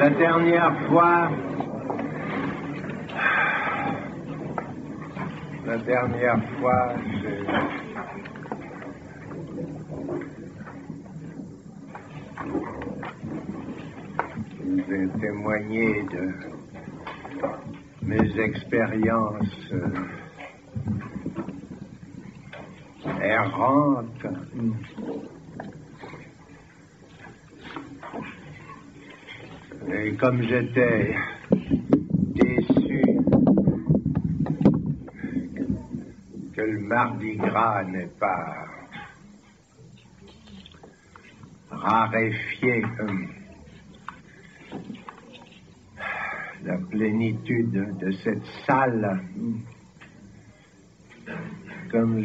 La dernière fois, j'ai témoigné de mes expériences errantes. Et comme j'étais déçu que le Mardi Gras n'est pas raréfié la plénitude de cette salle, comme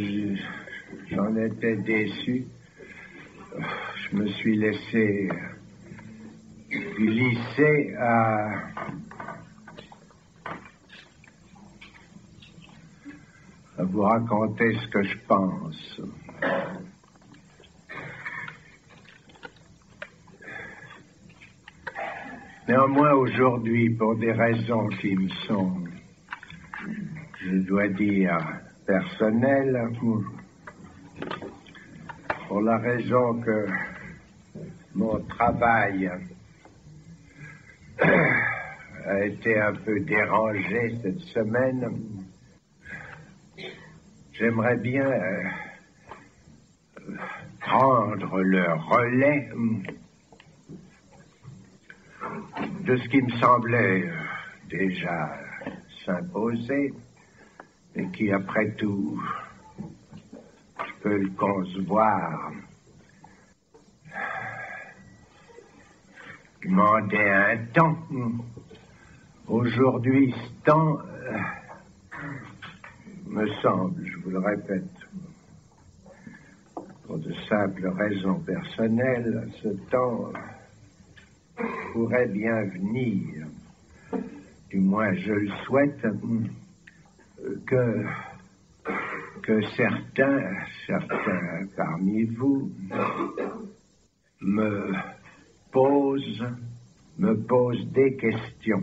j'en étais déçu, je me suis laissé glisser à vous raconter ce que je pense. Néanmoins, aujourd'hui, pour des raisons qui me sont, je dois dire, personnelles, pour la raison que mon travail a été un peu dérangé cette semaine, j'aimerais bien prendre le relais de ce qui me semblait déjà s'imposer, et qui, après tout, je peux le concevoir, demandait un temps. Aujourd'hui, ce temps me semble, je vous le répète, pour de simples raisons personnelles, ce temps pourrait bien venir, du moins je le souhaite, que certains parmi vous me posent des questions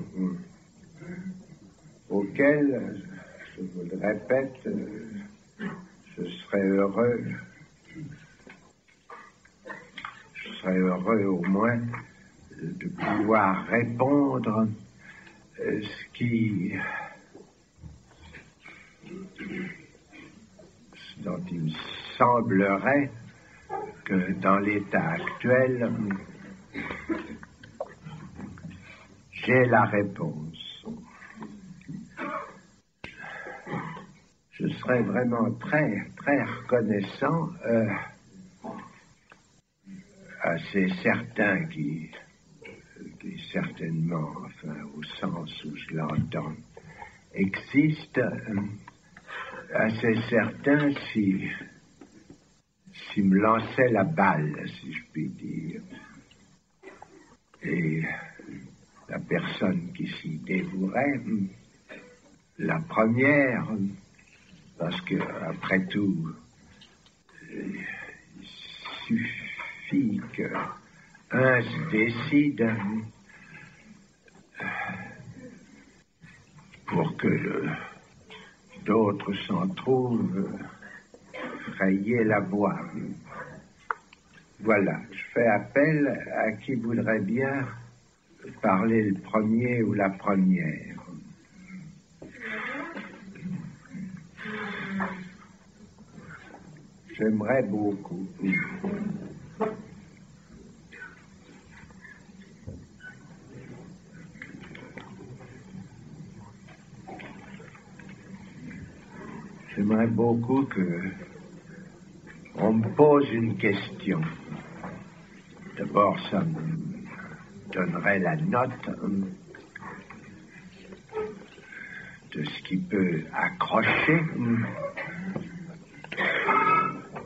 auxquelles, je vous le répète, je serais heureux au moins de pouvoir répondre, dont il me semblerait que dans l'état actuel, j'ai la réponse. Je serais vraiment très, très reconnaissant à ces certains qui certainement, enfin, au sens où je l'entends, existent, assez certains si me lançaient la balle, si je puis dire. Et la personne qui s'y dévouerait, la première, parce que, après tout, il suffit qu'un se décide pour que d'autres s'en trouvent frayer la voie. Voilà, je fais appel à qui voudrait bien parler le premier ou la première. J'aimerais beaucoup. J'aimerais beaucoup qu'on me pose une question. D'abord, ça me donnerait la note de ce qui peut accrocher.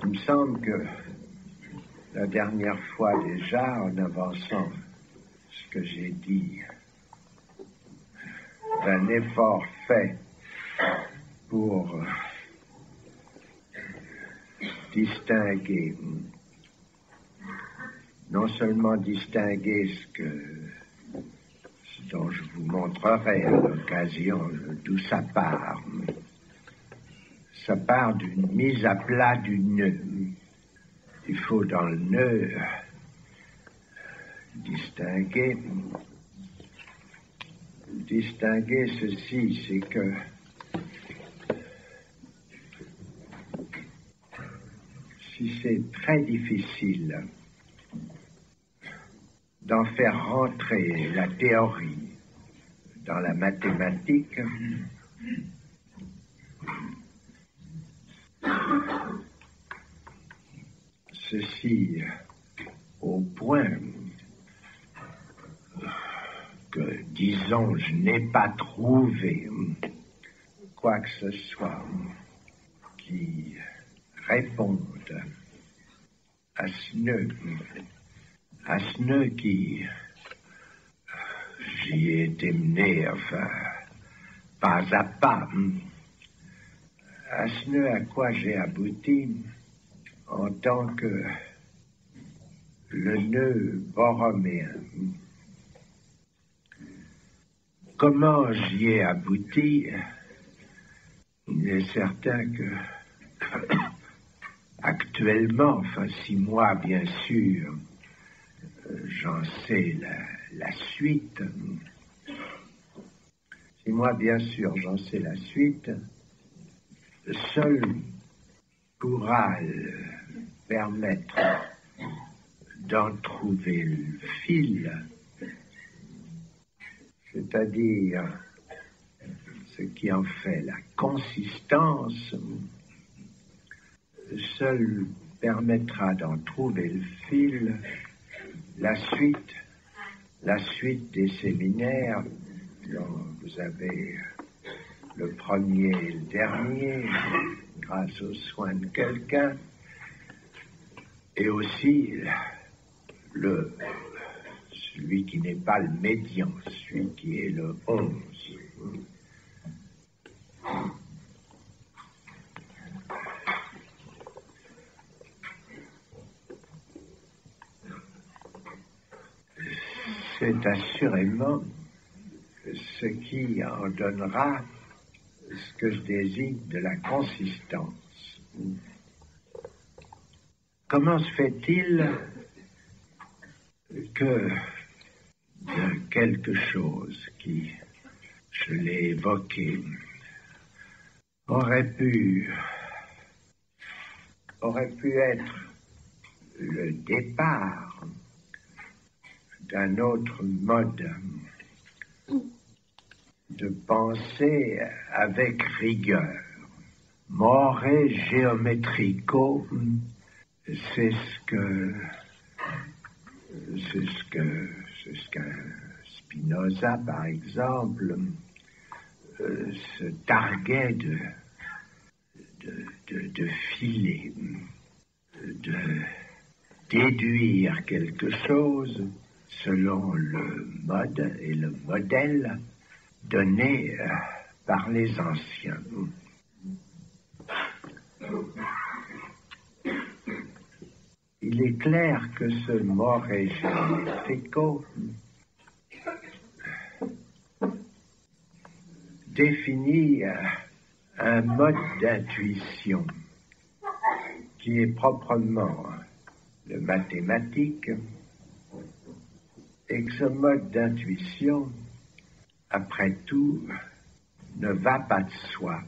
Il me semble que la dernière fois déjà, en avançant ce que j'ai dit, un effort fait pour distinguer, non seulement distinguer ce que dont je vous montrerai à l'occasion d'où ça part. Ça part d'une mise à plat du nœud. Il faut dans le nœud distinguer ceci, c'est que si c'est très difficile d'en faire rentrer la théorie dans la mathématique, ceci au point que, disons, je n'ai pas trouvé quoi que ce soit qui réponde à ce nœud qui, j'y ai été mené, enfin, pas à pas, à ce nœud à quoi j'ai abouti en tant que le nœud borroméen. Comment j'y ai abouti? Il est certain que actuellement, enfin 6 mois bien sûr, j'en sais la suite. 6 mois bien sûr, j'en sais la suite. Seul pourra permettre d'en trouver le fil, c'est-à-dire ce qui en fait la consistance, seul permettra d'en trouver le fil la suite des séminaires dont vous avez le premier et le dernier, grâce aux soins de quelqu'un, et aussi celui qui n'est pas le médian, celui qui est le 11. C'est assurément ce qui en donnera ce que je désigne de la consistance. Comment se fait-il que de quelque chose qui, je l'ai évoqué, aurait pu être le départ d'un autre mode de pensée avec rigueur? More geometrico, c'est ce qu'un Spinoza, par exemple, se targuait de filer, de déduire quelque chose selon le mode et le modèle donné par les anciens. Il est clair que ce more geometrico définit un mode d'intuition qui est proprement le mathématique, et que ce mode d'intuition, après tout, ne va pas de soi.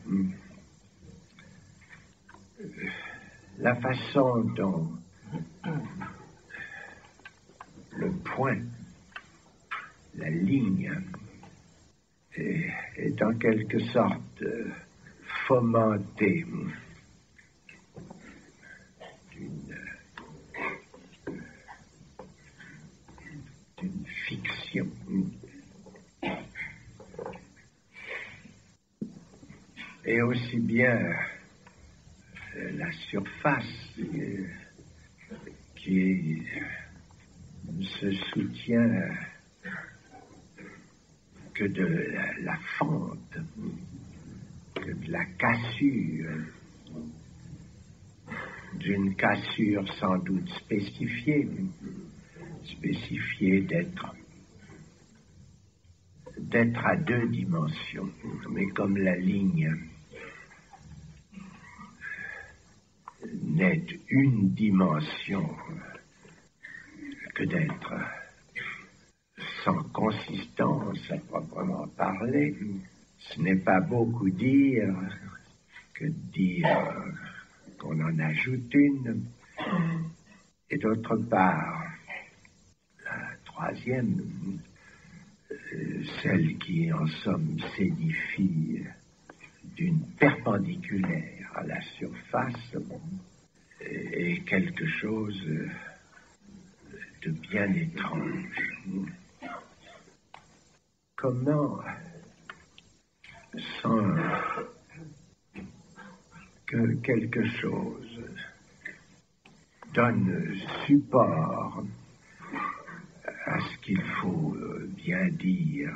La façon dont le point, la ligne, est en quelque sorte fomentée d'une fiction. Et aussi bien la surface qui se soutient que de la fente, que de la cassure, d'une cassure sans doute spécifiée d'être d'être à deux dimensions, mais comme la ligne n'est une dimension que d'être sans consistance à proprement parler, ce n'est pas beaucoup dire que dire qu'on en ajoute une. Et d'autre part, la troisième, celle qui en somme s'édifie d'une perpendiculaire à la surface, est quelque chose de bien étrange. Comment, sans que quelque chose donne support à ce qu'il faut bien dire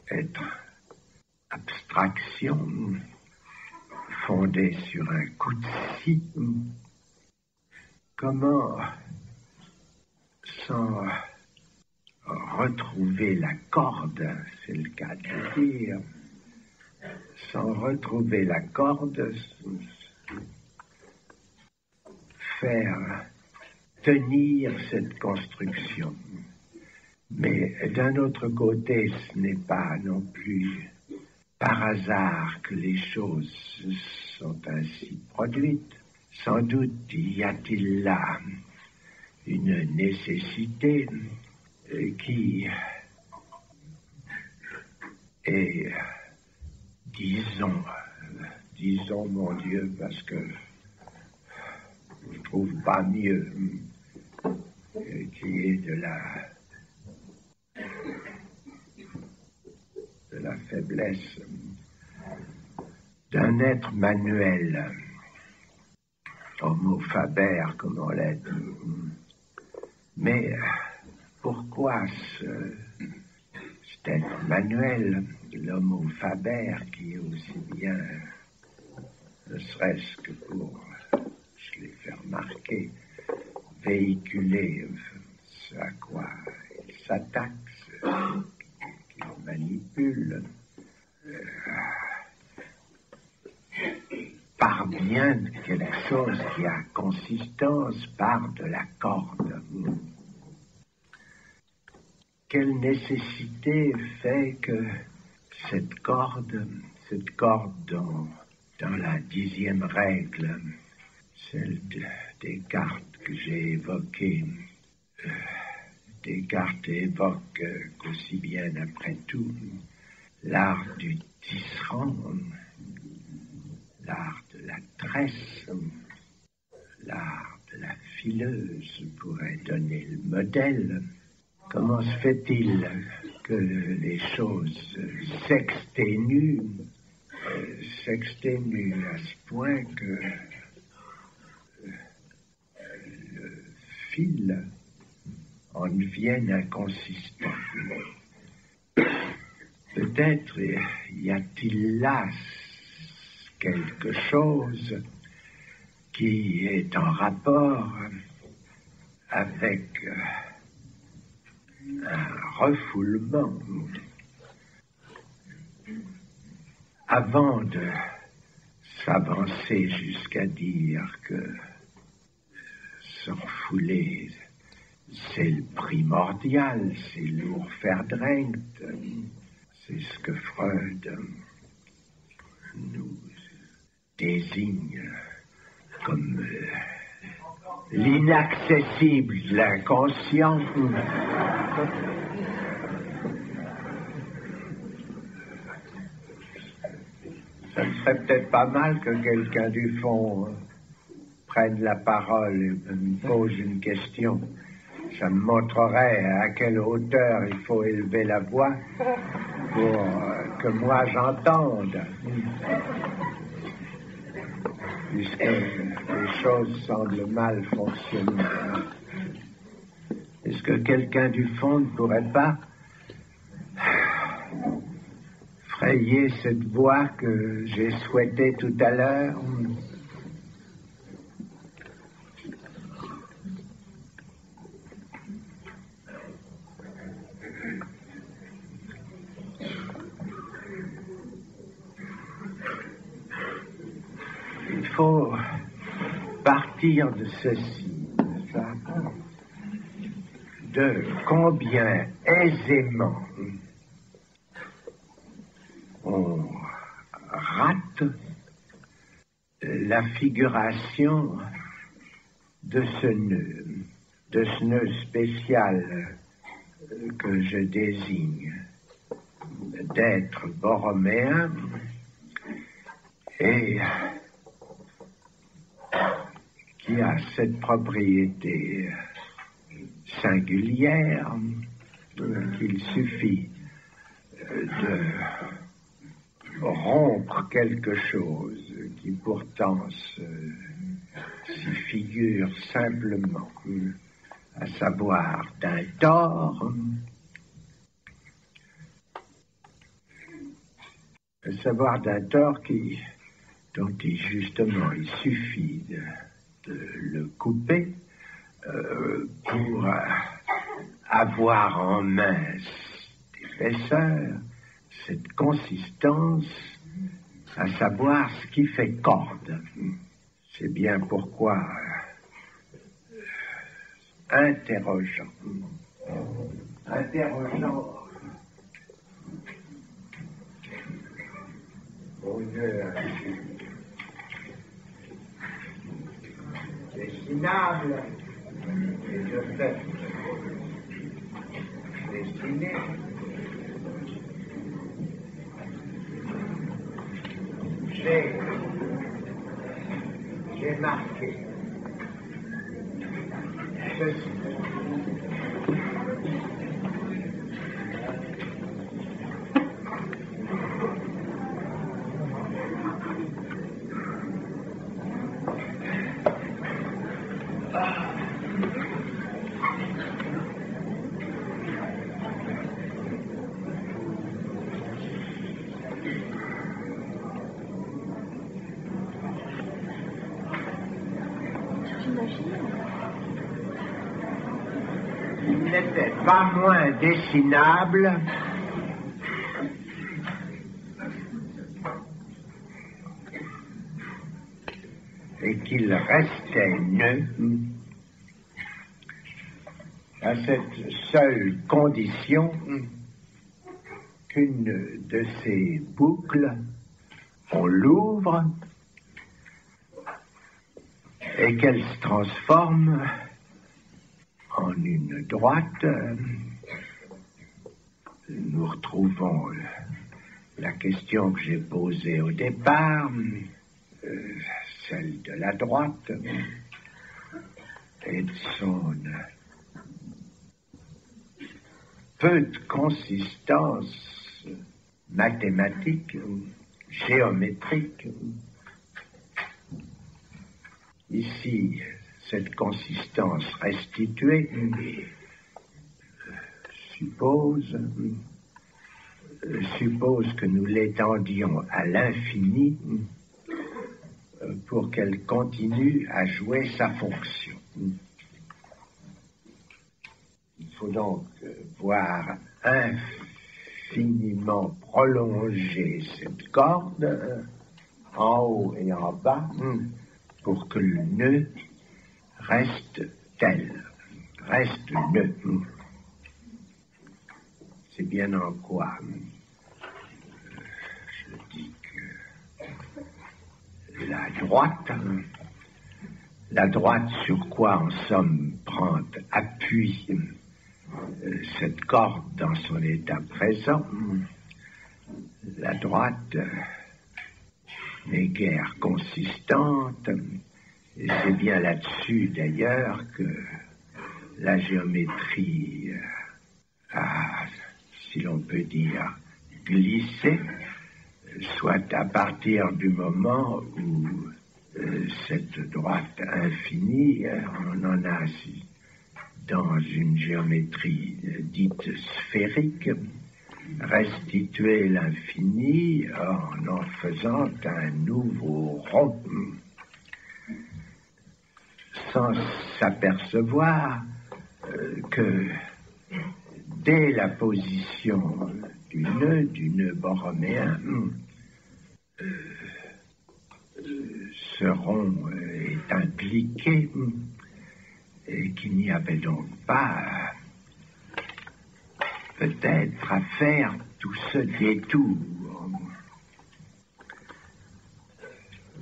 être abstraction fondée sur un coup de scie, comment, sans retrouver la corde, c'est le cas de le dire, sans retrouver la corde, faire tenir cette construction. Mais d'un autre côté, ce n'est pas non plus par hasard que les choses sont ainsi produites. Sans doute y a-t-il là une nécessité qui est, disons mon Dieu, parce que je ne trouve pas mieux, qui est de la faiblesse d'un être manuel, homo faber, comme on l'a dit. Mais pourquoi cet être manuel, l'homo faber, qui est aussi bien, ne serait-ce que pour, je l'ai fait remarquer, véhiculer ce à quoi il s'attaque, qu'il manipule, part bien de quelque chose qui a consistance, part de la corde. Quelle nécessité fait que cette corde dans la 10e règle, celle de Descartes que j'ai évoquée, Descartes évoque qu'aussi bien après tout l'art du tisserand, l'art de la tresse, l'art de la fileuse pourrait donner le modèle. Comment se fait-il que les choses s'exténuent à ce point que le fil en devienne inconsistant? Peut-être y a-t-il là quelque chose qui est en rapport avec un refoulement. Avant de s'avancer jusqu'à dire que se refouler, c'est le primordial, c'est l'Urverdrängt, c'est ce que Freud nous désigne comme l'inaccessible de l'inconscient. Ça serait peut-être pas mal que quelqu'un du fond prenne la parole et me pose une question. Ça me montrerait à quelle hauteur il faut élever la voix pour que moi j'entende. Puisque les choses semblent mal fonctionner. Est-ce que quelqu'un du fond ne pourrait pas frayer cette voie que j'ai souhaitée tout à l'heure? faut partir de ceci, ça, de combien aisément on rate la figuration de ce nœud spécial que je désigne d'être borroméen et qui a cette propriété singulière qu'il suffit de rompre quelque chose qui pourtant s'y figure simplement, à savoir d'un tort, dont justement il suffit de le couper pour avoir en main cette épaisseur, cette consistance, à savoir ce qui fait corde. C'est bien pourquoi, interrogeant au nœud dessinable et de fait dessiné, j'ai marqué ceci. Il n'était pas moins dessinable et qu'il restait nœud à cette seule condition qu'une de ces boucles, on l'ouvre et qu'elle se transforme en une droite. Nous retrouvons la question que j'ai posée au départ, celle de la droite et de son peu de consistance mathématique, géométrique. Ici, cette consistance restituée suppose que nous l'étendions à l'infini pour qu'elle continue à jouer sa fonction. Il faut donc voir infiniment prolonger cette corde en haut et en bas pour que le nœud reste tel, reste nœud. C'est bien en quoi je dis que la droite sur quoi en somme prend appui cette corde dans son état présent, la droite n'est guère consistante, et c'est bien là-dessus d'ailleurs que la géométrie a, si l'on peut dire, glissé, soit à partir du moment où cette droite infinie, on en a dans une géométrie dite sphérique, restituer l'infini en faisant un nouveau rond, sans s'apercevoir que dès la position du nœud borroméen, ce rond est impliqué et qu'il n'y avait donc pas peut-être à faire tout ce détour.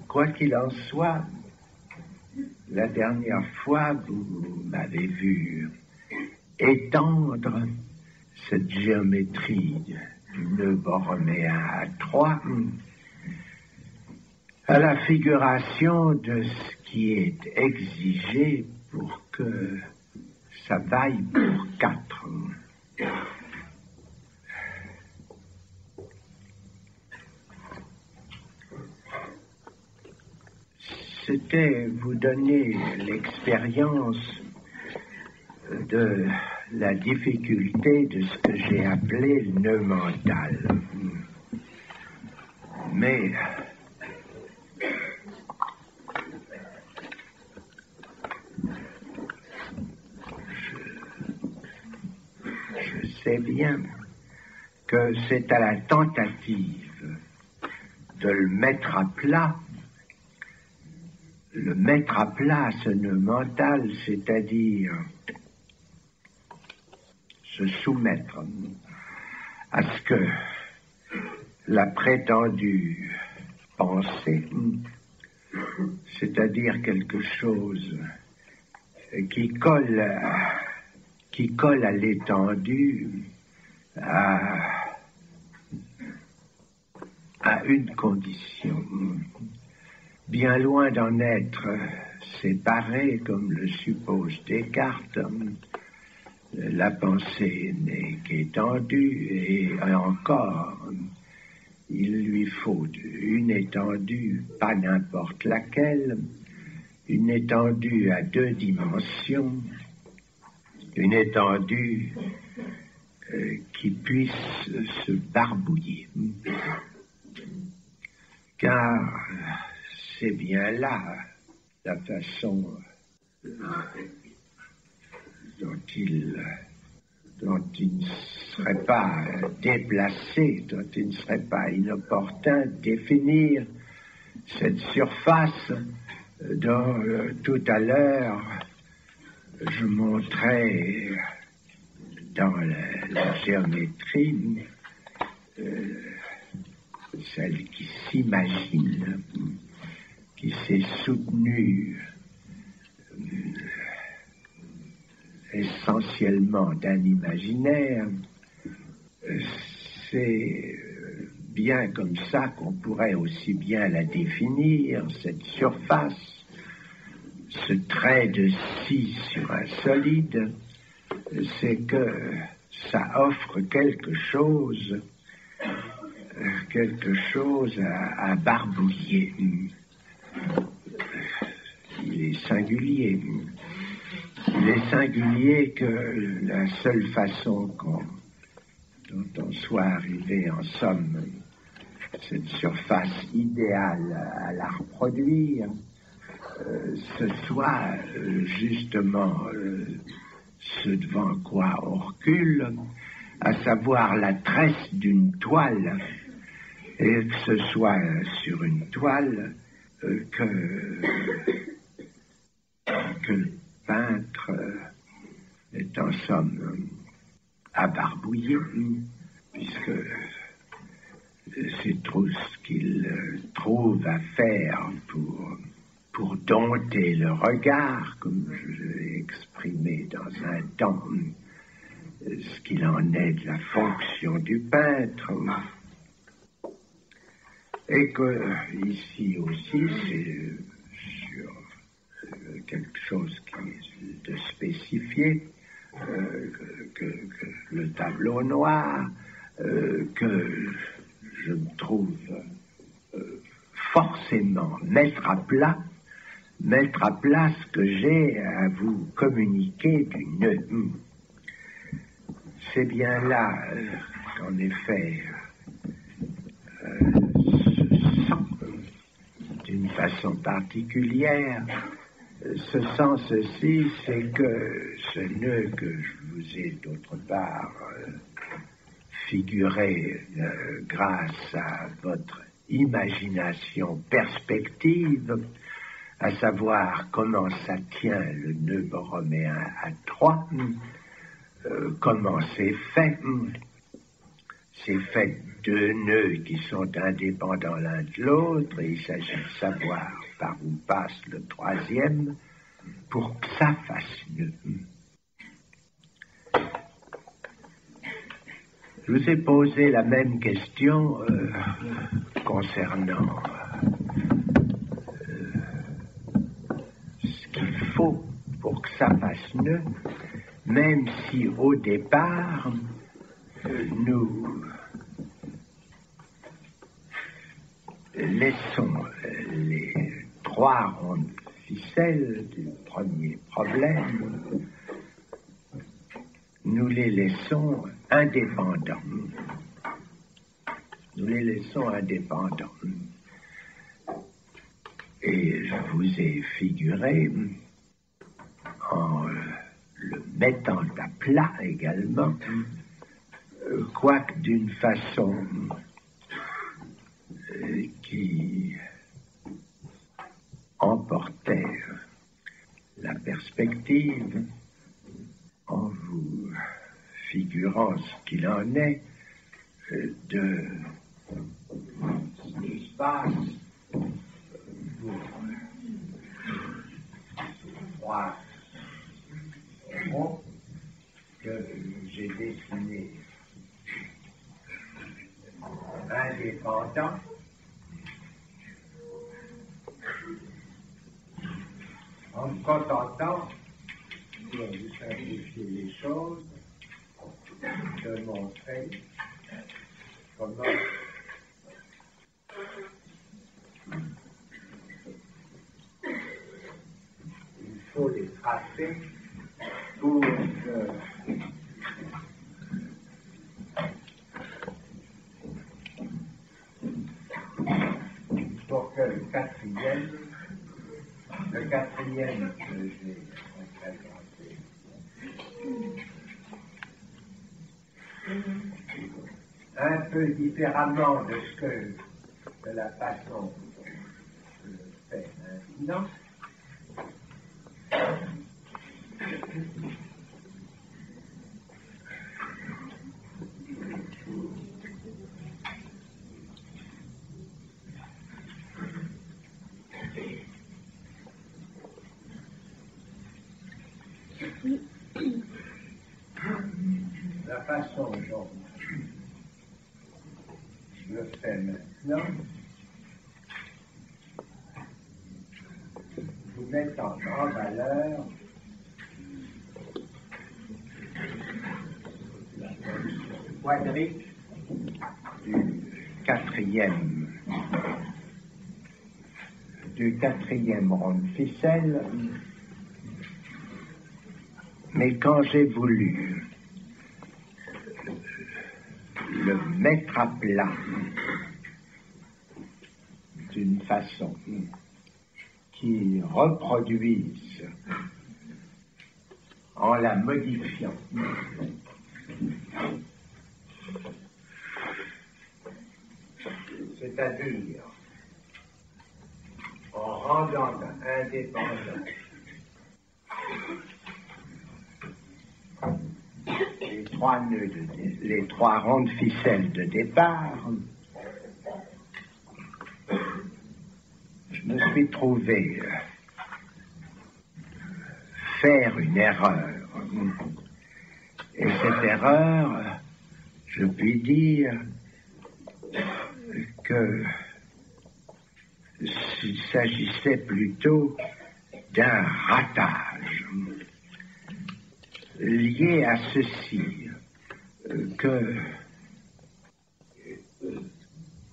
Quoi qu'il en soit, la dernière fois, vous m'avez vu étendre cette géométrie du nœud borroméen à 3 à la figuration de ce qui est exigé pour que ça vaille pour 4. C'était vous donner l'expérience de la difficulté de ce que j'ai appelé le nœud mental. Mais je sais bien que c'est à la tentative de le mettre à plat, ce nœud mental, c'est-à-dire se soumettre à ce que la prétendue pensée, c'est-à-dire quelque chose qui colle à l'étendue, à une condition, bien loin d'en être séparé comme le suppose Descartes. La pensée n'est qu'étendue, et encore, il lui faut une étendue, pas n'importe laquelle, une étendue à 2 dimensions, une étendue qui puisse se barbouiller. Car c'est bien là la façon dont il ne serait pas déplacé, dont il ne serait pas inopportun de définir cette surface dont tout à l'heure je montrais dans la géométrie celle qui s'imagine, qui s'est soutenue essentiellement d'un imaginaire. C'est bien comme ça qu'on pourrait aussi bien la définir, cette surface, ce trait de scie sur un solide, c'est que ça offre quelque chose à barbouiller. Il est singulier. Il est singulier que la seule façon dont on soit arrivé en somme cette surface idéale à la reproduire, ce soit justement ce devant quoi on recule, à savoir la tresse d'une toile, et que ce soit sur une toile que le peintre est en somme à barbouiller, puisque c'est trop ce qu'il trouve à faire pour dompter le regard, comme je l'ai exprimé dans un temps, ce qu'il en est de la fonction du peintre. Et que ici aussi, c'est sur quelque chose qui est de spécifié, que le tableau noir, que je me trouve forcément mettre à plat ce que j'ai à vous communiquer du nœud. C'est bien là qu'en effet se sent d'une façon particulière. Ce sens-ci, c'est que ce nœud que je vous ai d'autre part figuré grâce à votre imagination perspective, à savoir comment ça tient le nœud borroméen à 3, comment c'est fait. C'est fait de 2 nœuds qui sont indépendants l'un de l'autre, et il s'agit de savoir par où passe le 3e pour que ça fasse nœud. Je vous ai posé la même question concernant ce qu'il faut pour que ça fasse nœud, même si au départ, nous laissons les 3 rondes ficelles du premier problème, nous les laissons indépendants. Nous les laissons indépendants. Et je vous ai figuré, en le mettant à plat également, quoique d'une façon qui emportait la perspective, en vous figurant ce qu'il en est de ce qui se passe pour 3 mots que j'ai dessinés indépendants, en me contentant, pour vous simplifier les choses, de montrer comment il faut les tracer pour que le quatrième que j'ai représenté un peu différemment de la façon dont je le fais maintenant. La façon dont je le fais maintenant, vous met en valeur la position quadrique du quatrième rond de ficelle, mais quand j'ai voulu le mettre à plat d'une façon qui reproduise en la modifiant c'est-à-dire en rendant indépendant les 3 rondes ficelles de départ, je me suis trouvé faire une erreur. Et cette erreur, je puis dire qu'il s'agissait plutôt d'un ratage lié à ceci, que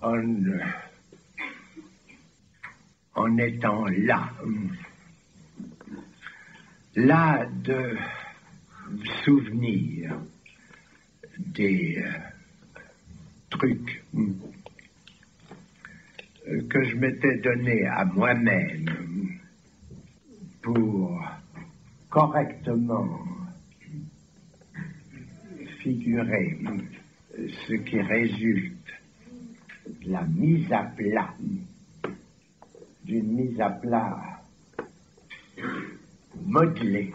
en étant là de souvenir des trucs que je m'étais donné à moi-même pour correctement figurer ce qui résulte de la mise à plat, d'une mise à plat modelée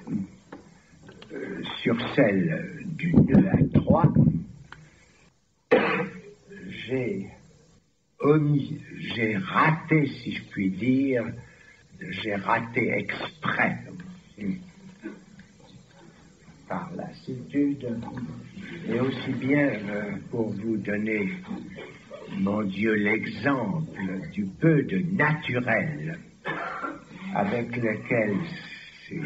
sur celle du nœud à 3, j'ai raté, si je puis dire, j'ai raté exprès par lassitude, et aussi bien pour vous donner, mon Dieu, l'exemple du peu de naturel avec lequel ces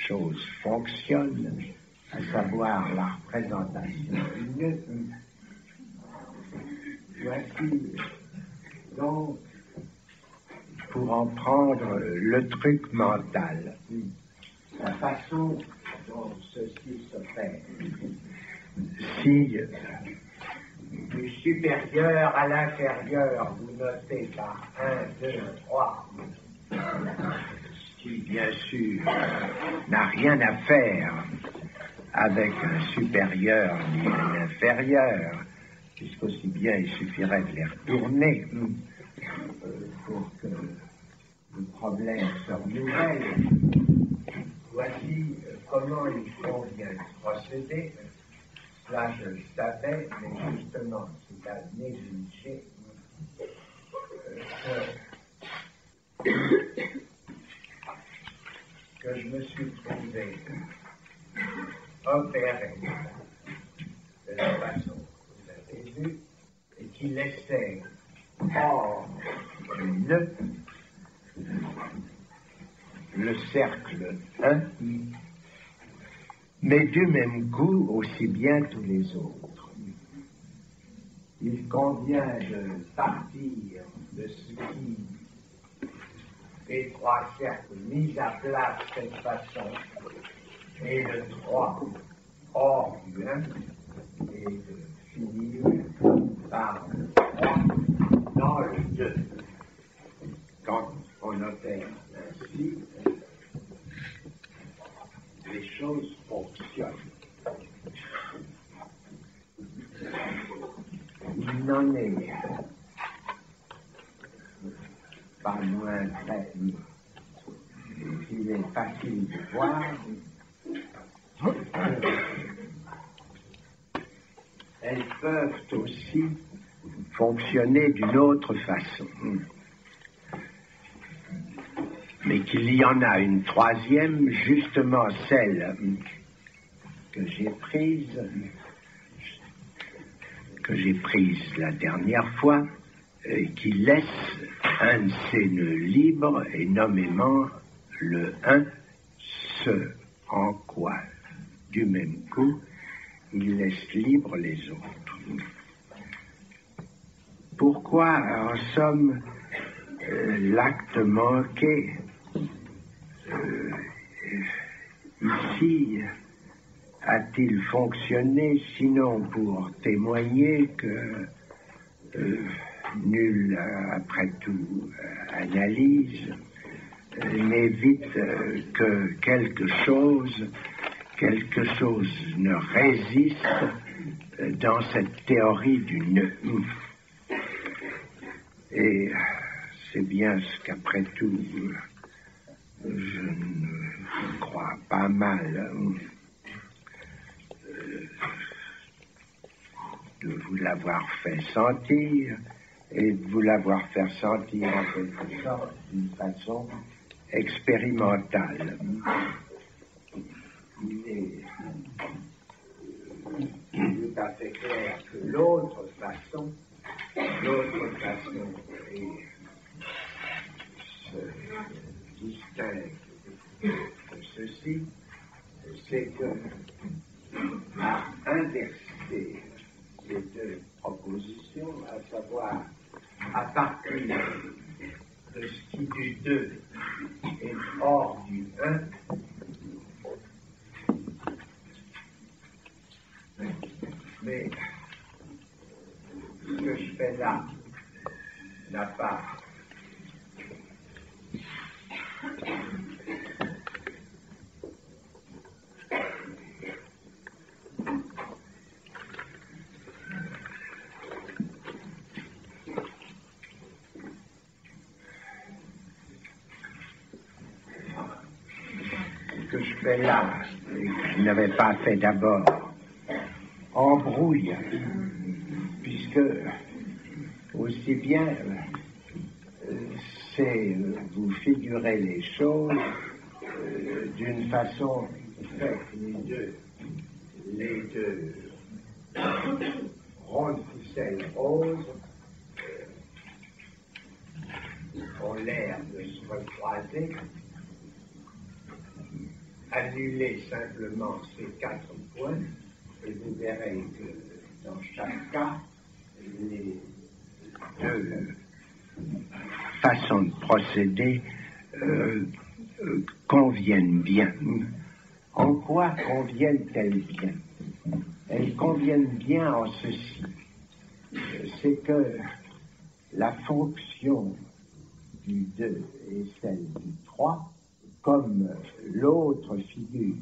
choses fonctionnent, à savoir la représentation du nœud. Voici donc, pour en prendre le truc mental, la façon dont ceci se fait. Si du supérieur à l'inférieur, vous notez par 1, 2, 3, ce qui, bien sûr, n'a rien à faire avec un supérieur ni un inférieur, puisqu'aussi bien il suffirait de les retourner pour que le problème se renouvelle. Voici comment il convient de procéder. Là, je le savais, mais justement, c'est à négliger que je me suis trouvé opéré de la façon que vous avez vu, et qui laissait hors du nœud le cercle 1, mais du même coup aussi bien tous les autres. Il convient de partir de ce qui est 3 cercles mis à plat de cette façon, et le 3 hors du 1, et de finir par le 3 dans le 2. Quand on opère ainsi, les choses fonctionnent. Il n'en est pas moins vrai qu'il est facile de voir elles peuvent aussi fonctionner d'une autre façon. Mais qu'il y en a une troisième, justement celle que j'ai prise la dernière fois, qui laisse un de ces nœuds libres, et nommément le 1, ce en quoi, du même coup, il laisse libre les autres. Pourquoi, en somme, l'acte manqué ici a-t-il fonctionné, sinon pour témoigner que nul, après tout, analyse n'évite que quelque chose ne résiste dans cette théorie du nœud. Et c'est bien ce qu'après tout, je ne crois pas mal de vous l'avoir fait sentir, et de vous l'avoir fait sentir en quelque sorte d'une façon expérimentale. Il est tout à fait clair que l'autre façon se distingue de ceci, c'est que à inverser ces deux propositions, à savoir à partir de ce qui du 2 est hors du 1, mais ce que je fais là n'a pas fais là, et que je n'avais pas fait d'abord, embrouille, puisque aussi bien c'est vous figurez les choses d'une façon faite, les deux rondes ficelles roses ont l'air de se recroiser. Annulez simplement ces 4 points et vous verrez que dans chaque cas, les deux façons de procéder conviennent bien. En quoi conviennent-elles bien? Elles conviennent bien en ceci, c'est que la fonction du 2 et celle du 3, comme l'autre figure,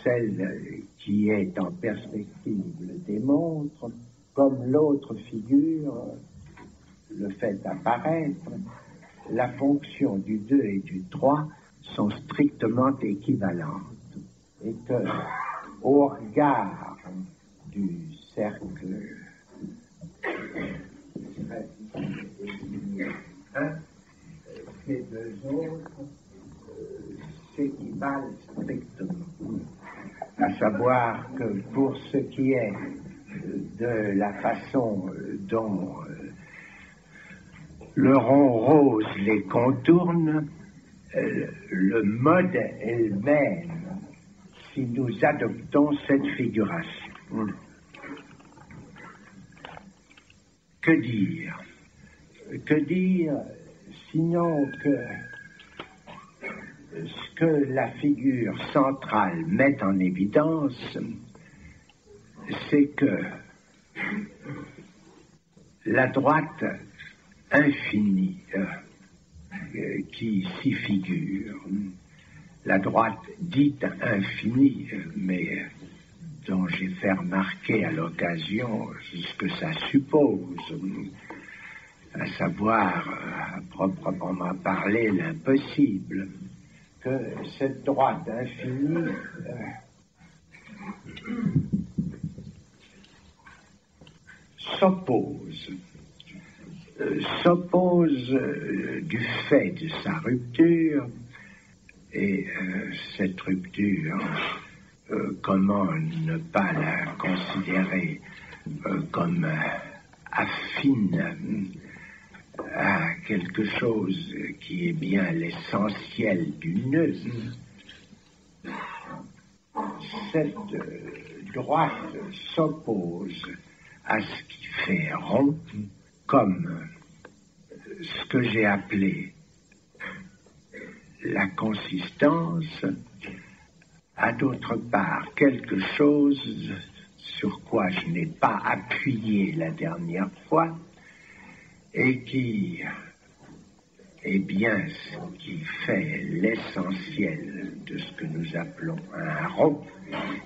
celle qui est en perspective le démontre, comme l'autre figure le fait apparaître, la fonction du 2 et du 3 sont strictement équivalentes et que, au regard du cercle ces deux autres s'équivalent strictement. À savoir que pour ce qui est de la façon dont le rond rose les contourne, le mode est le même si nous adoptons cette figuration. Que dire? Que dire sinon que ce que la figure centrale met en évidence, c'est que la droite infinie qui s'y figure, la droite dite infinie, mais dont j'ai fait remarquer à l'occasion ce que ça suppose, à savoir, à proprement parler, l'impossible, que cette droite infinie s'oppose du fait de sa rupture, et cette rupture, comment ne pas la considérer comme affine à quelque chose qui est bien l'essentiel du nœud. Cette droite s'oppose à ce qui fait rond, comme ce que j'ai appelé la consistance, a d'autre part quelque chose sur quoi je n'ai pas appuyé la dernière fois et qui est bien ce qui fait l'essentiel de ce que nous appelons un rond,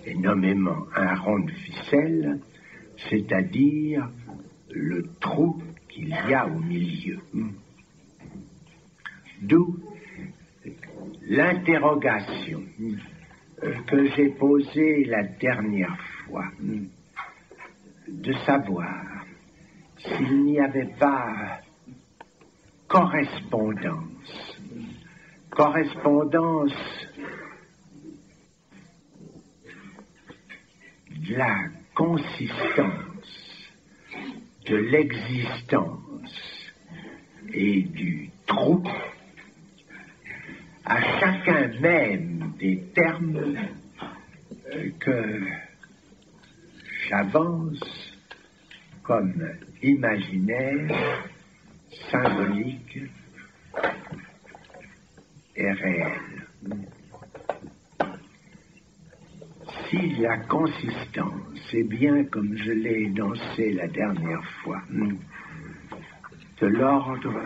et nommément un rond de ficelle, c'est-à-dire le trou qu'il y a au milieu. D'où l'interrogation que j'ai posée la dernière fois, de savoir s'il n'y avait pas correspondance de la consistance de l'existence et du trou à chacun même des termes que j'avance comme imaginaire, symbolique et réel. Si la consistance est bien, comme je l'ai énoncé la dernière fois, de l'ordre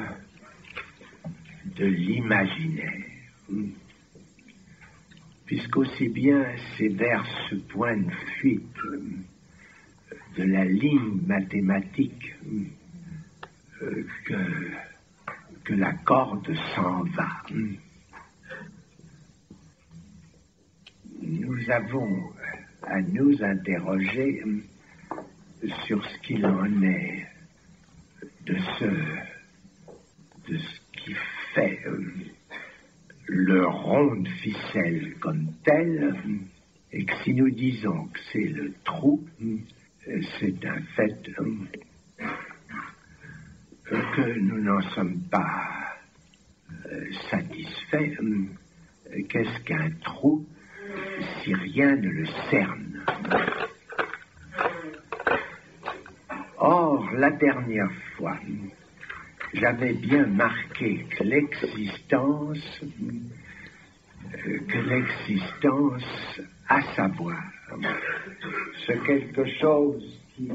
de l'imaginaire, puisqu'aussi bien c'est vers ce point de fuite de la ligne mathématique que la corde s'en va. nous avons à nous interroger sur ce qu'il en est de ce qui fait le rond de ficelle comme tel, et que si nous disons que c'est le trou, c'est un fait que nous n'en sommes pas satisfaits. Qu'est-ce qu'un trou si rien ne le cerne? Or, la dernière fois, j'avais bien marqué que l'existence, à savoir, c'est quelque chose qui,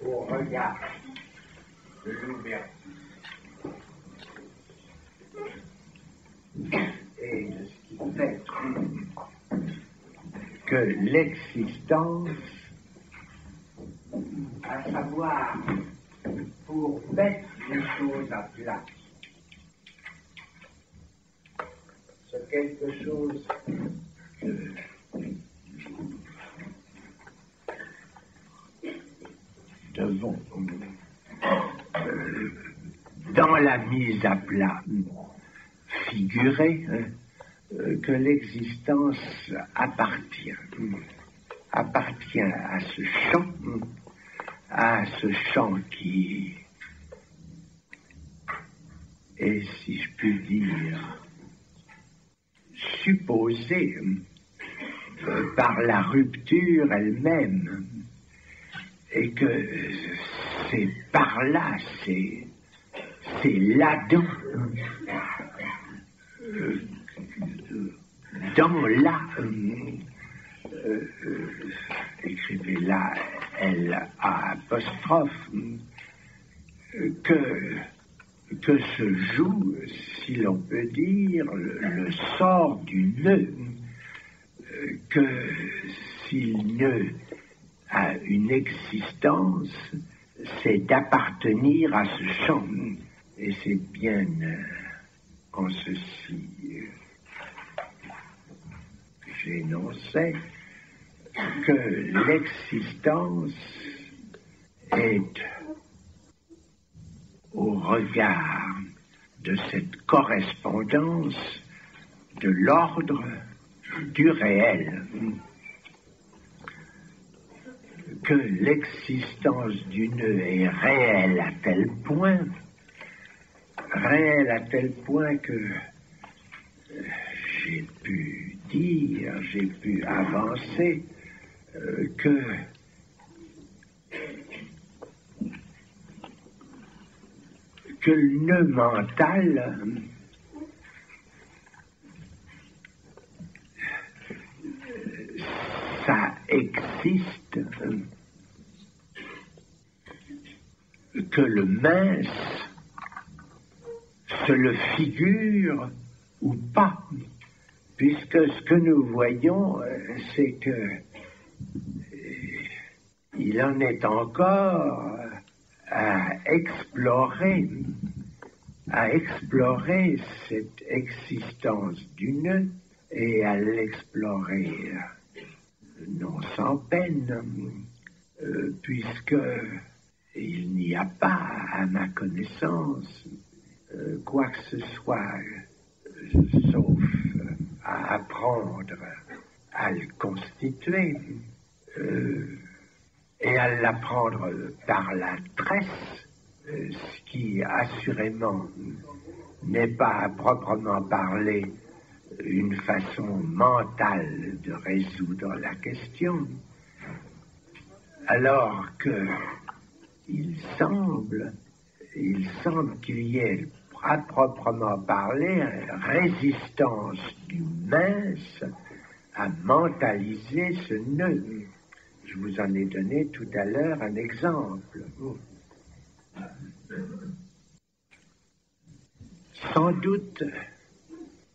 au regard de l'ouverture et de ce qui fait que l'existence, à savoir, pour mettre les choses à plat, c'est quelque chose que devons, dans la mise à plat, figurer que l'existence appartient à ce champ qui est, si je puis dire, supposé par la rupture elle-même, et que c'est par là, c'est là-dedans, dans là, écrivez là L-A apostrophe, que se joue, si l'on peut dire, le sort du nœud, que si le nœud a une existence, c'est d'appartenir à ce champ. Et c'est bien en ceci que j'énonçais que l'existence est au regard de cette correspondance de l'ordre du réel, que l'existence du nœud est réelle à tel point que j'ai pu avancer que le nœud mental ça existe, que le mince se le figure ou pas, puisque ce que nous voyons, c'est que il en est encore à explorer cette existence du nœud, et à l'explorer non sans peine, puisque il n'y a pas, à ma connaissance, quoi que ce soit, sauf à apprendre à le constituer, et à l'apprendre par la tresse, ce qui assurément n'est pas à proprement parler une façon mentale de résoudre la question, alors que il semble qu'il y ait à proprement parler une résistance du mince à mentaliser ce nœud. Je vous en ai donné tout à l'heure un exemple. Sans doute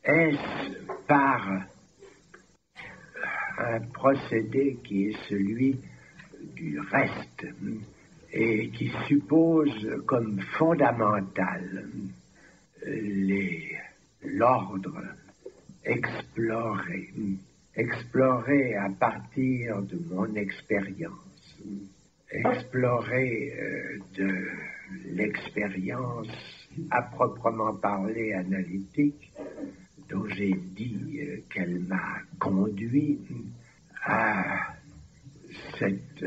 est-ce par un procédé qui est celui du reste et qui suppose comme fondamental l'ordre explorer à partir de mon expérience, explorer de l'expérience à proprement parler analytique, dont j'ai dit qu'elle m'a conduit à cette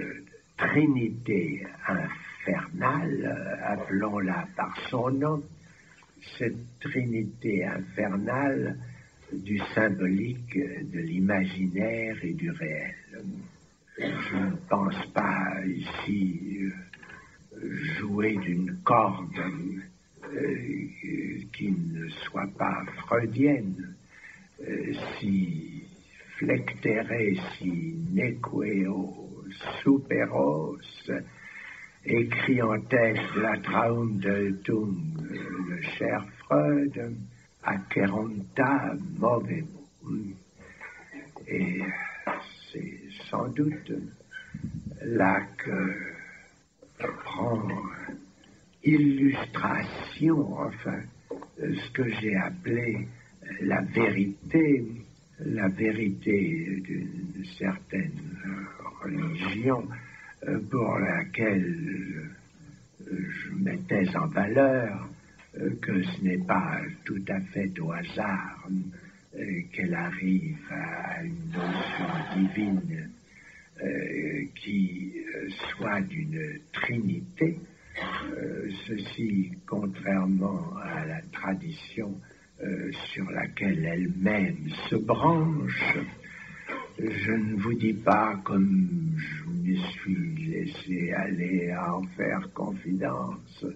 trinité infernale, appelons-la par son nom, cette trinité infernale du symbolique, de l'imaginaire et du réel. Je ne pense pas ici jouer d'une corde qui ne soit pas freudienne, si flectere si nequeo superos, écrit en tête la Traumdeutung, le cher Freud, acqueronta movemo. Et c'est sans doute là que prend illustration, enfin, ce que j'ai appelé la vérité d'une certaine religion pour laquelle je mettais en valeur que ce n'est pas tout à fait au hasard qu'elle arrive à une notion divine qui soit d'une trinité, ceci contrairement à la tradition sur laquelle elle-même se branche. Je ne vous dis pas, comme je me suis laissé aller à en faire confidence,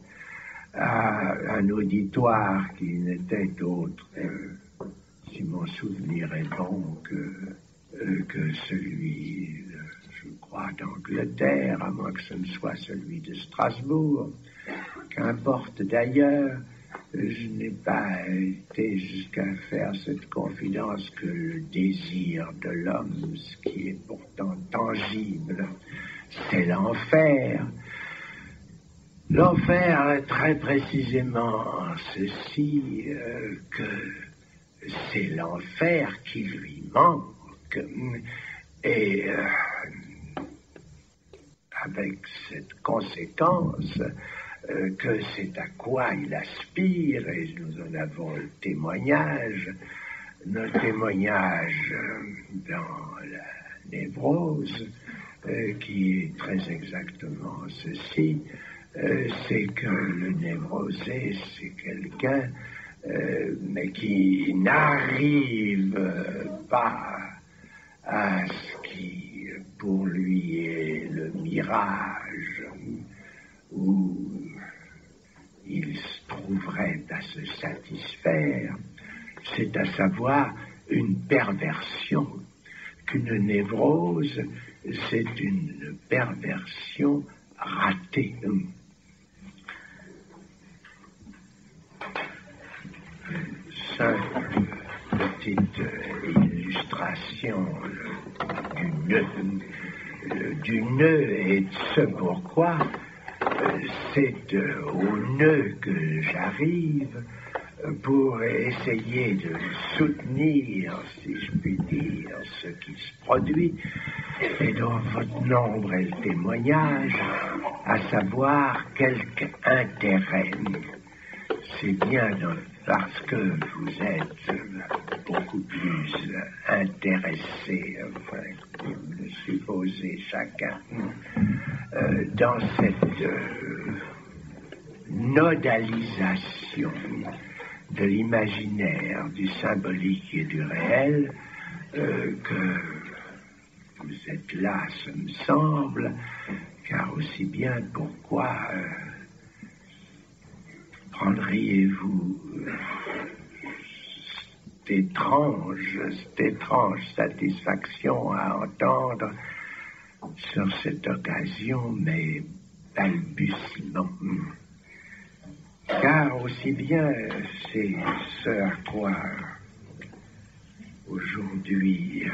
à un auditoire qui n'était autre, si mon souvenir est bon, que celui, je crois, d'Angleterre, à moins que ce ne soit celui de Strasbourg, qu'importe d'ailleurs. Je n'ai pas été jusqu'à faire cette confidence que le désir de l'homme, ce qui est pourtant tangible, c'est l'enfer. L'enfer, très précisément, ceci, que c'est l'enfer qui lui manque. Et avec cette conséquence, que c'est à quoi il aspire, et nous en avons le témoignage, dans la névrose, qui est très exactement ceci, c'est que le névrosé, c'est quelqu'un mais qui n'arrive pas à ce qui pour lui est le mirage, où il se trouverait à se satisfaire, c'est à savoir une perversion, qu'une névrose, c'est une perversion ratée. Simple petite illustration du nœud, et ce pourquoi c'est au nœud que j'arrive pour essayer de soutenir, si je puis dire, ce qui se produit, et dont votre nombre est le témoignage, à savoir quelque intérêt. C'est bien parce que vous êtes beaucoup plus intéressé, enfin, vous le supposez chacun, dans cette nodalisation de l'imaginaire, du symbolique et du réel, que vous êtes là, ce me semble, car aussi bien pourquoi prendriez-vous cette étrange satisfaction à entendre sur cette occasion mes balbutiements? Car aussi bien c'est ce à quoi aujourd'hui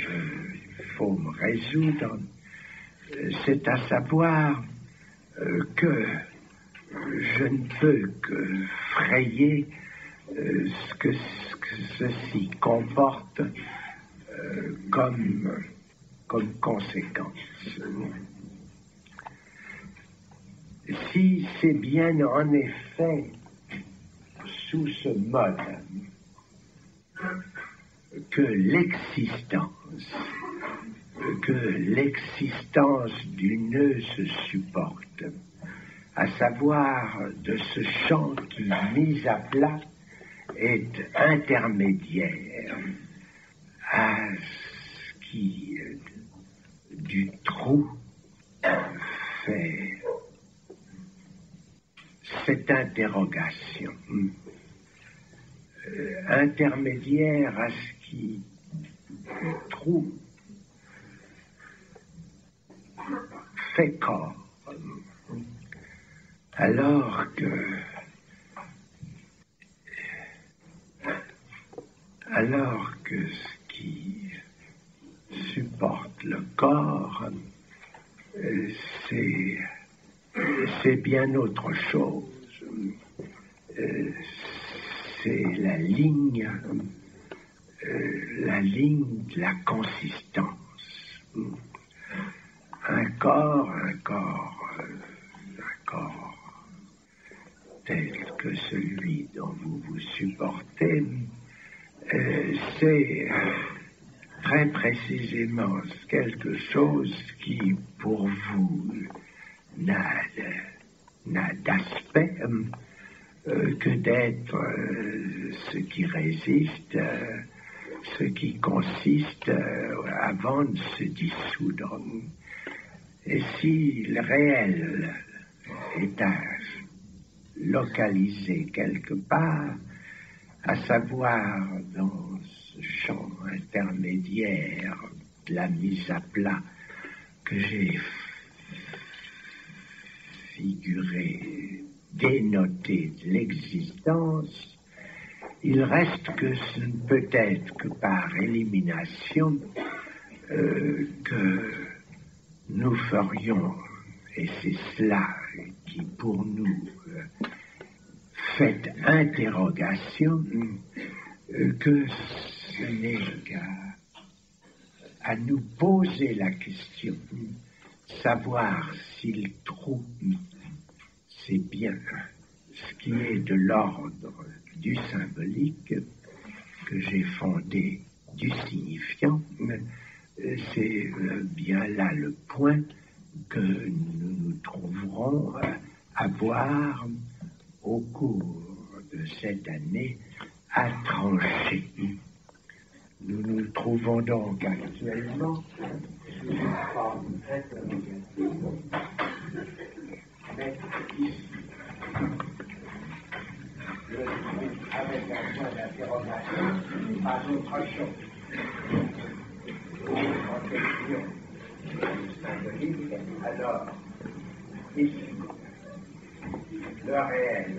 il faut me résoudre, c'est à savoir que je ne peux que frayer ce que ceci comporte comme conséquence. Si c'est bien en effet sous ce mode que l'existence du nœud se supporte, à savoir de ce champ qui, mis à plat, est intermédiaire à ce qui, du trou, fait cette interrogation, intermédiaire à ce qui, du trou, fait corps, alors que ce qui supporte le corps, c'est bien autre chose. C'est la ligne de la consistance. Un corps tel que celui dont vous vous supportez, c'est très précisément quelque chose qui, pour vous, n'a d'aspect que d'être ce qui résiste, ce qui consiste avant de se dissoudre. Et si le réel est à localiser quelque part, à savoir dans ce champ intermédiaire de la mise à plat que j'ai figuré, dénoté de l'existence, il reste que ce ne peut être que par élimination que nous ferions, et c'est cela qui pour nous fait interrogation, que ce n'est qu'à nous poser la question, savoir si le trou, c'est bien ce qui est de l'ordre du symbolique que j'ai fondé du signifiant, c'est bien là le point que nous nous trouverons à voir au cours de cette année à trancher. Nous nous trouvons donc actuellement sous une forme interrogative, mais ici, le trou avec un point d'interrogation, pas autre chose. En question symbolique, alors, ici, le réel,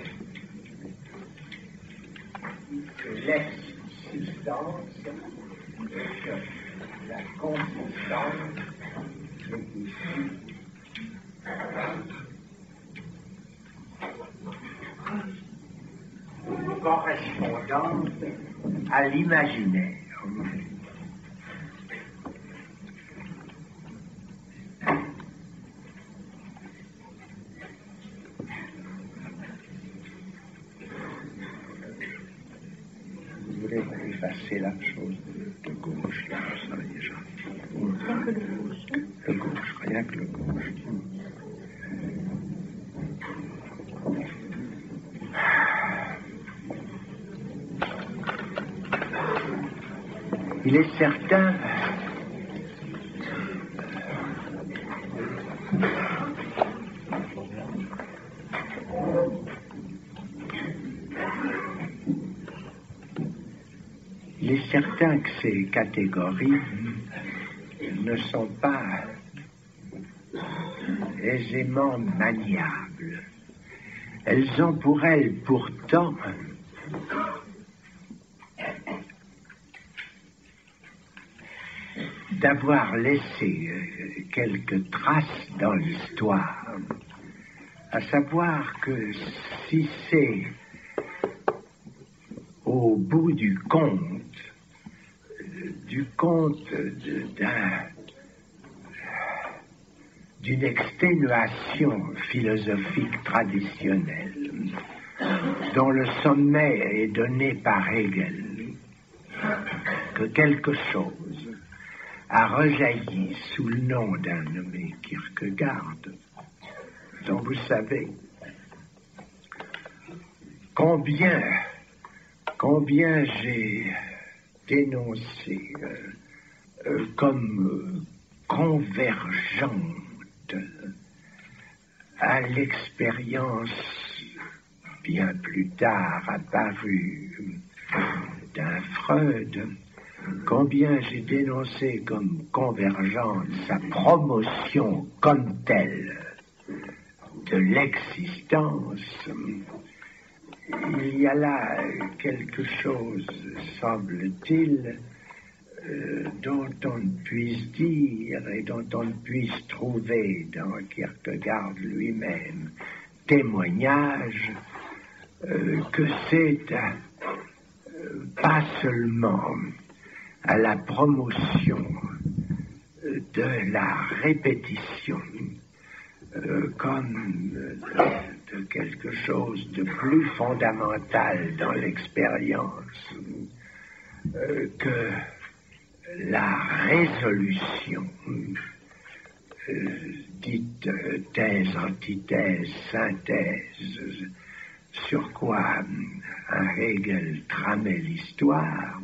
que l'existence, que la consistance est ici correspondante à l'imaginaire. Vous voulez effacer la chose de gauche, là, ça déjà. Le gauche, rien que le gauche. Il est certain que ces catégories ne sont pas aisément maniables. Elles ont pour elles pourtant d'avoir laissé quelques traces dans l'histoire, à savoir que si c'est au bout du compte d'une exténuation philosophique traditionnelle dont le sommet est donné par Hegel, que quelque chose a rejailli sous le nom d'un nommé Kierkegaard, dont vous savez combien j'ai dénoncé comme convergente à l'expérience bien plus tard apparue d'un Freud, combien j'ai dénoncé comme convergente sa promotion comme telle de l'existence. Il y a là quelque chose, semble-t-il, dont on ne puisse dire et dont on ne puisse trouver dans Kierkegaard lui-même témoignage que c'est pas seulement à la promotion de la répétition comme de quelque chose de plus fondamental dans l'expérience que la résolution dite thèse, antithèse, synthèse, sur quoi un Hegel tramait l'histoire,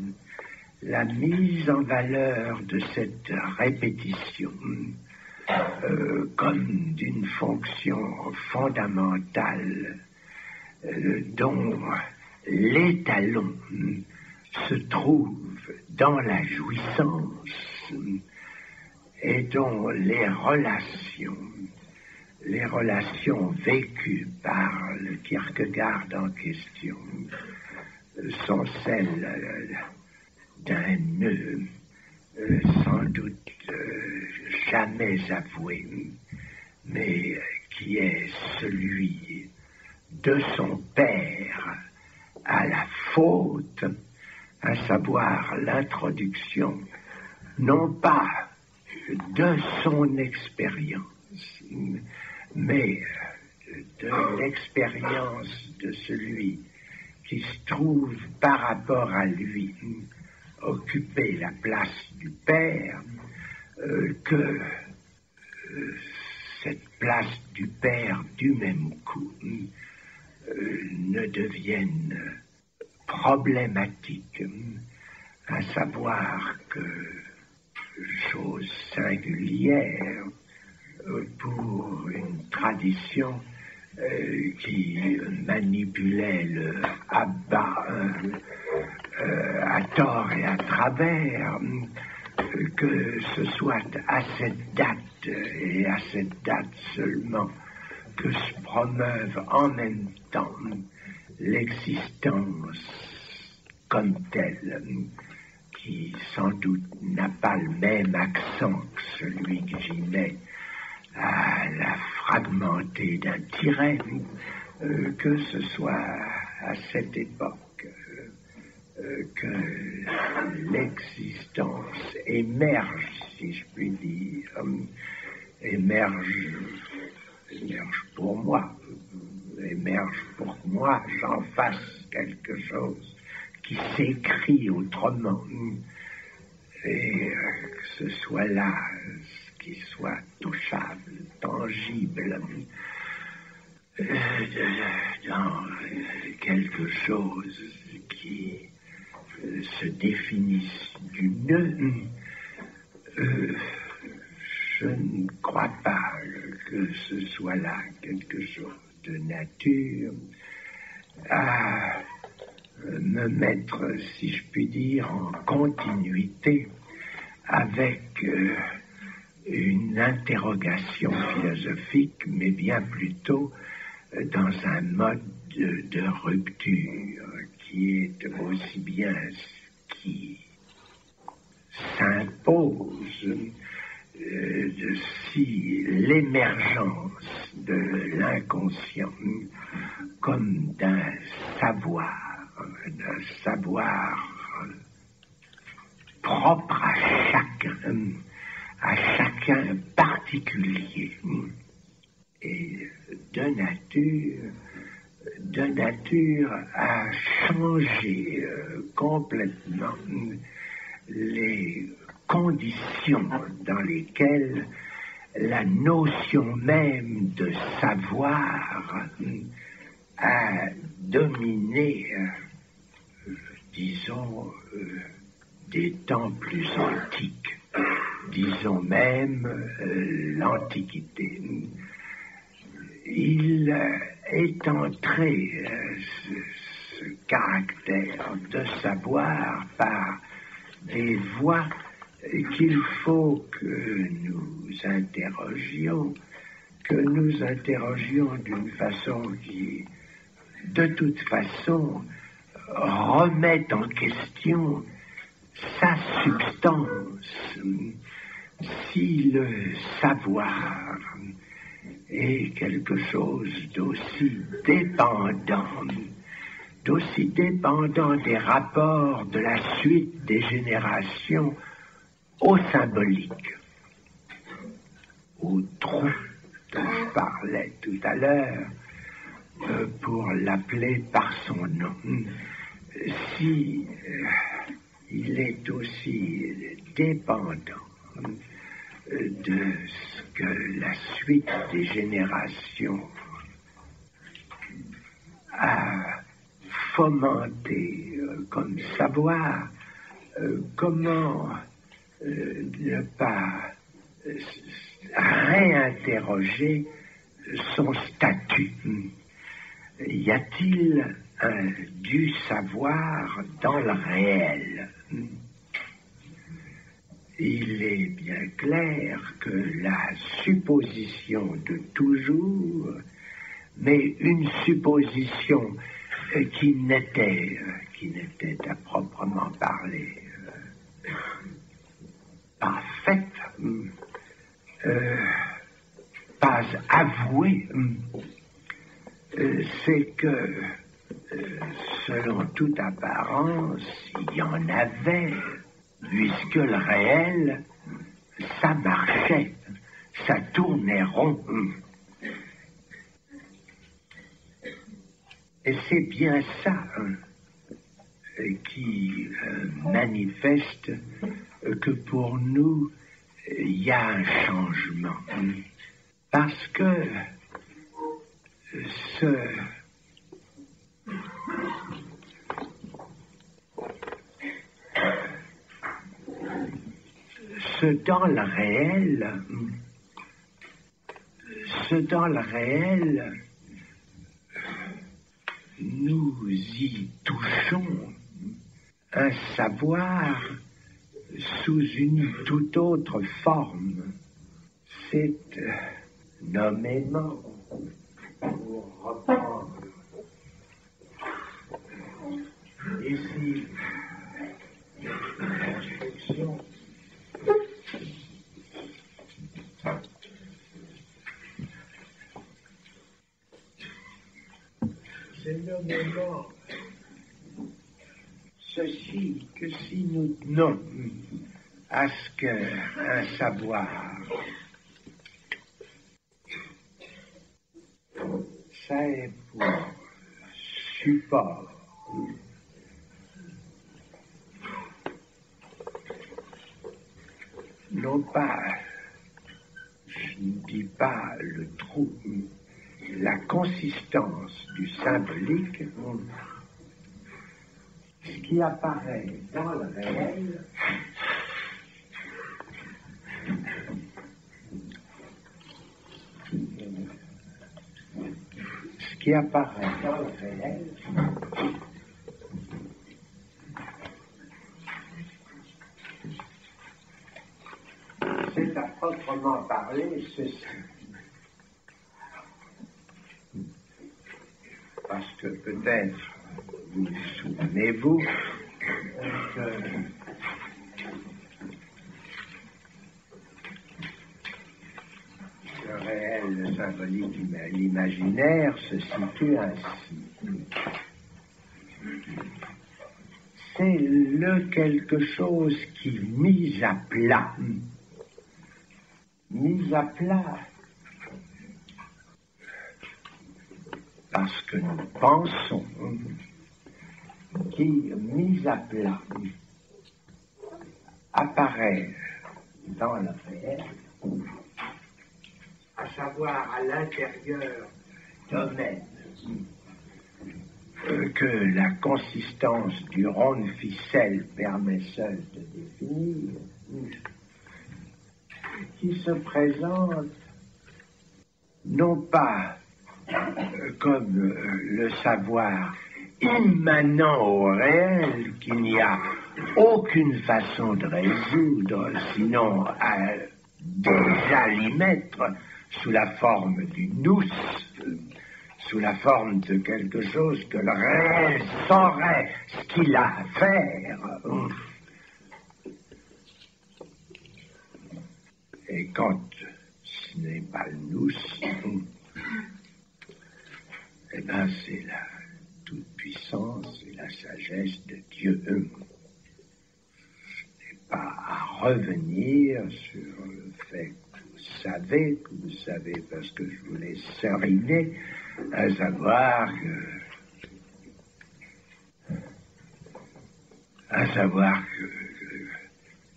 la mise en valeur de cette répétition comme d'une fonction fondamentale dont l'étalon se trouve dans la jouissance et dont les relations vécues par le Kierkegaard en question sont celles d'un nœud sans doute jamais avoué, mais qui est celui de son père à la faute, à savoir l'introduction non pas de son expérience, mais de l'expérience de celui qui se trouve par rapport à lui occuper la place du père, que cette place du père du même coup ne devienne problématique, à savoir que, chose singulière pour une tradition qui manipulait le Abba à tort et à travers, que ce soit à cette date et à cette date seulement que se promeuvent en même temps l'existence comme telle, qui sans doute n'a pas le même accent que celui que j'y mets à la fragmenter d'un tiret, que ce soit à cette époque que l'existence émerge, si je puis dire, émerge pour moi, j'en fasse quelque chose qui s'écrit autrement, et que ce soit là, qui soit touchable, tangible, dans quelque chose qui se définisse du nœud. Je ne crois pas que ce soit là quelque chose de nature à me mettre, si je puis dire, en continuité avec une interrogation philosophique, mais bien plutôt dans un mode de rupture qui est aussi bien ce qui s'impose si l'émergence de l'inconscient comme d'un savoir d'un savoir propre à chacun particulier, et de nature à changer complètement les conditions dans lesquelles la notion même de savoir a dominé, disons, des temps plus antiques, disons même l'Antiquité. Il est entré, ce caractère de savoir, par des voies qu'il faut que nous interrogions d'une façon qui, de toute façon, remet en question sa substance. Si le savoir est quelque chose d'aussi dépendant des rapports de la suite des générations au symbolique, au trou dont je parlais tout à l'heure, pour l'appeler par son nom. Si il est aussi dépendant de ce que la suite des générations a fomenté comme savoir, comment ne pas réinterroger son statut? Y a-t-il du savoir dans le réel? Il est bien clair que la supposition de toujours, mais une supposition qui n'était à proprement parler pas faite, pas avouée, c'est que, selon toute apparence, il y en avait, puisque le réel, ça marchait, ça tournait rond. Et c'est bien ça qui manifeste que pour nous, il y a un changement. Parce que ce dans le réel, nous y touchons un savoir sous une toute autre forme. C'est nommément, pour reprendre ici l'instruction, c'est nommément ceci, que si nous tenons à ce qu'un savoir, ça est pour support non pas, je ne dis pas le trou, la consistance du symbolique, ce qui apparaît dans le réel, c'est à proprement parler ceci. Parce que peut-être vous souvenez-vous que le réel, le symbolique, l'imaginaire se situe ainsi. c'est le quelque chose qui, mis à plat, parce que nous pensons, qui, mis à plat, apparaît dans le réel, à savoir à l'intérieur domaine que la consistance du rond de ficelle permet seule de définir, qui se présente non pas comme le savoir immanent au réel qu'il n'y a aucune façon de résoudre, sinon à déjà l'y mettre sous la forme du nous, sous la forme de quelque chose que le réel saurait ce qu'il a à faire. Et quand ce n'est pas le nous, eh bien c'est la toute-puissance et la sagesse de Dieu. Ce n'est pas à revenir sur le fait que vous savez parce que je vous l'ai serriné, à savoir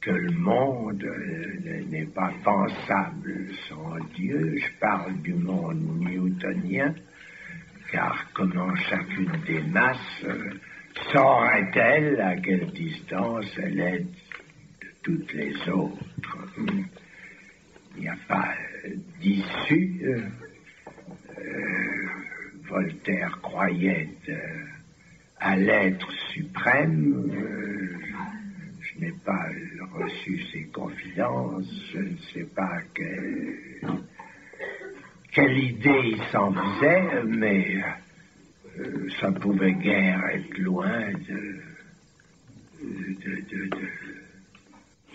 que le monde n'est pas pensable sans Dieu. Je parle du monde newtonien, car comment chacune des masses saurait-elle à quelle distance elle est de toutes les autres? Il n'y a pas d'issue. Voltaire croyait à l'être suprême. Je n'ai pas reçu ses confidences. Je ne sais pas quelle idée il s'en faisait, mais ça pouvait guère être loin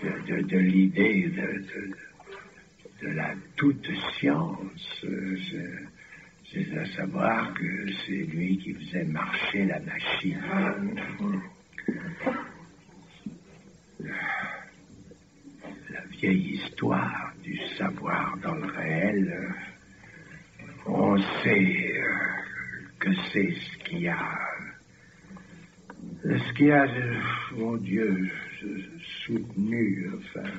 de l'idée de la toute science. C'est à savoir que c'est lui qui faisait marcher la machine. La vieille histoire du savoir dans le réel, on sait que c'est ce qui a, mon Dieu, soutenu, enfin,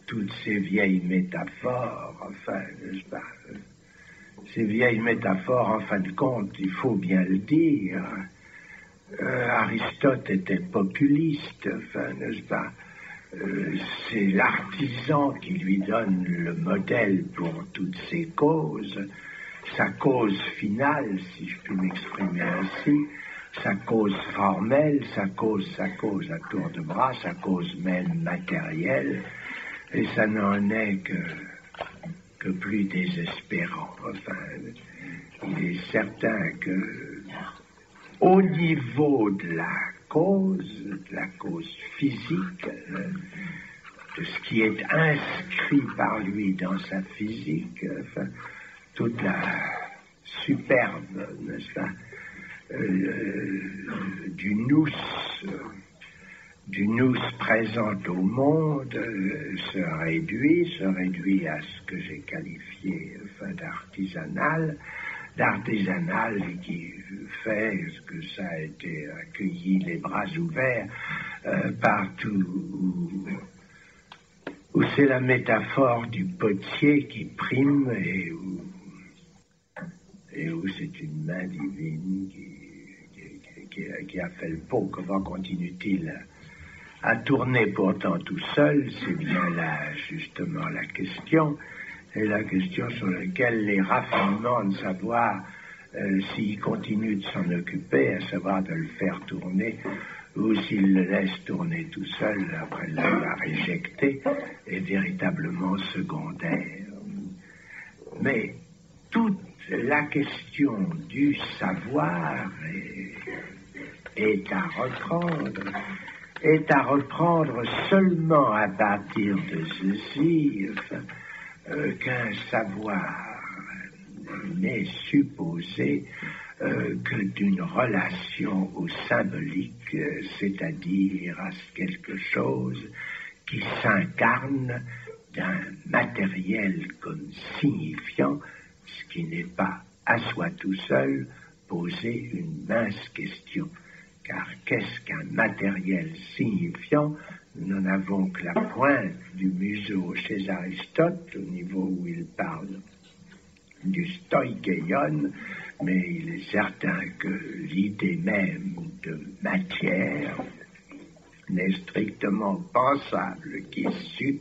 toutes ces vieilles métaphores, enfin, n'est-ce pas? Ces vieilles métaphores, en fin de compte, il faut bien le dire. Aristote était populiste, enfin, n'est-ce pas? C'est l'artisan qui lui donne le modèle pour toutes ses causes. Sa cause finale, si je puis m'exprimer ainsi, sa cause formelle, sa cause à tour de bras, sa cause même matérielle, et ça n'en est que plus désespérant. Enfin, il est certain que au niveau de la cause physique, de ce qui est inscrit par lui dans sa physique, enfin, toute la superbe, n'est-ce pas, du nous présent au monde se réduit à ce que j'ai qualifié d'artisanal et qui fait que ça a été accueilli les bras ouverts partout où c'est la métaphore du potier qui prime et où c'est une main divine qui a fait le pot. Comment continue-t-il à tourner pourtant tout seul? C'est bien là justement la question, et la question sur laquelle les raffinements de savoir s'il continue de s'en occuper, à savoir de le faire tourner, ou s'il le laisse tourner tout seul après l'avoir éjecté, est véritablement secondaire. Mais toute la question du savoir est à reprendre seulement à partir de ceci, qu'un savoir n'est supposé que d'une relation au symbolique, c'est-à-dire à quelque chose qui s'incarne d'un matériel comme signifiant, ce qui n'est pas à soi tout seul poser une mince question. Car qu'est-ce qu'un matériel signifiant? Nous n'en avons que la pointe du museau chez Aristote, au niveau où il parle du stoikeion, mais il est certain que l'idée même de matière n'est strictement pensable qu'issue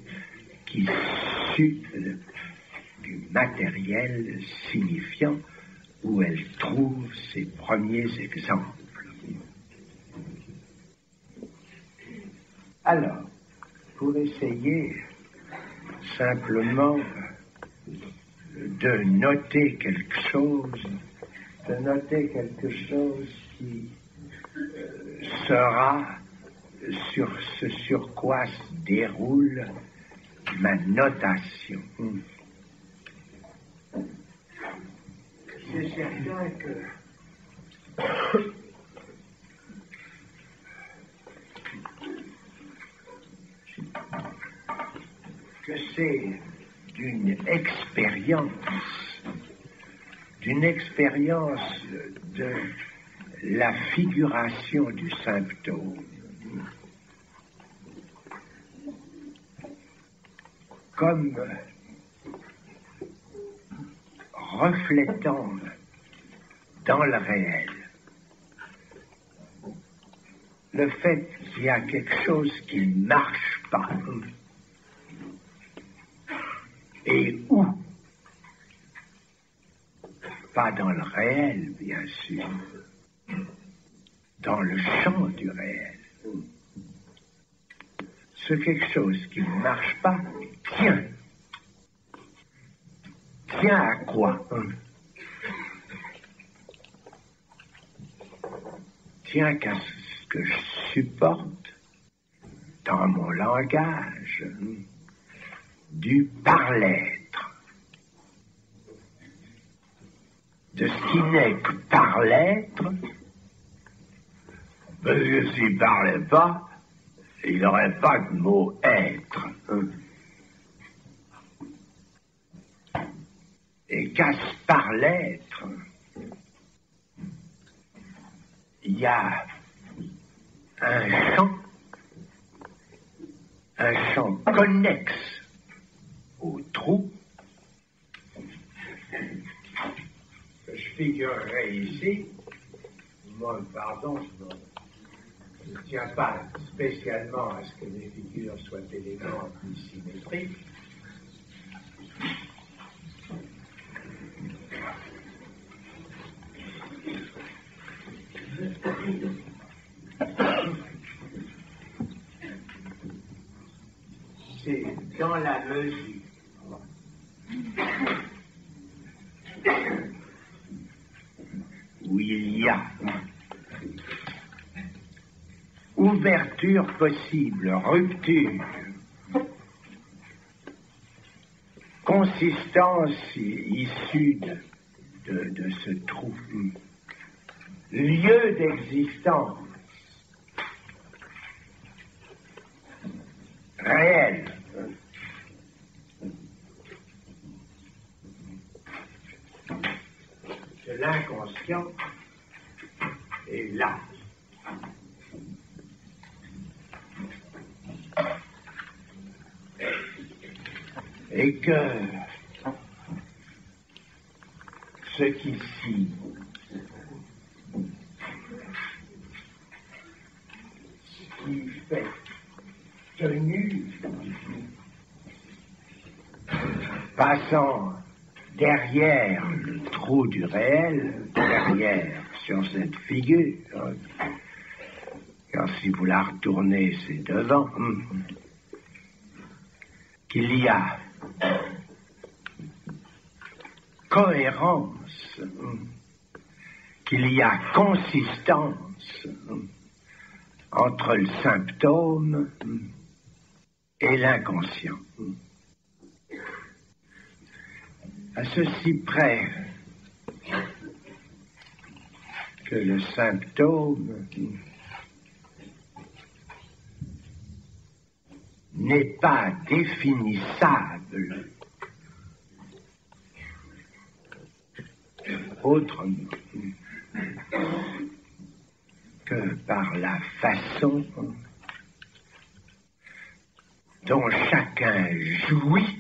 du matériel signifiant où elle trouve ses premiers exemples. Alors, pour essayer simplement de noter quelque chose qui sera sur ce sur quoi se déroule ma notation. C'est certain que c'est d'une expérience de la figuration du symptôme comme reflétant dans le réel le fait qu'il y a quelque chose qui ne marche pas. Et où? Pas dans le réel, bien sûr, dans le champ du réel. Ce quelque chose qui ne marche pas tient. Tient à quoi? Tient qu'à ce que je supporte dans mon langage du par-l'être, de ce qui n'est que par-l'être. Parce que s'il ne parlait pas, il n'aurait pas de mot être. Et qu'à ce par-l'être, il y a un champ connexe au trou que je figurerai ici. Moi, pardon, je ne tiens pas spécialement à ce que les figures soient élégantes ni symétriques. C'est dans la mesure où il y a ouverture possible, rupture, consistance issue de ce trou, lieu d'existence réel. De l'inconscient est là. Et que ce qu'ici qui fait tenue, passant derrière le trou du réel, derrière sur cette figure, car si vous la retournez, c'est devant, qu'il y a cohérence, qu'il y a consistance entre le symptôme et l'inconscient. À ceci près que le symptôme n'est pas définissable autrement que par la façon dont chacun jouit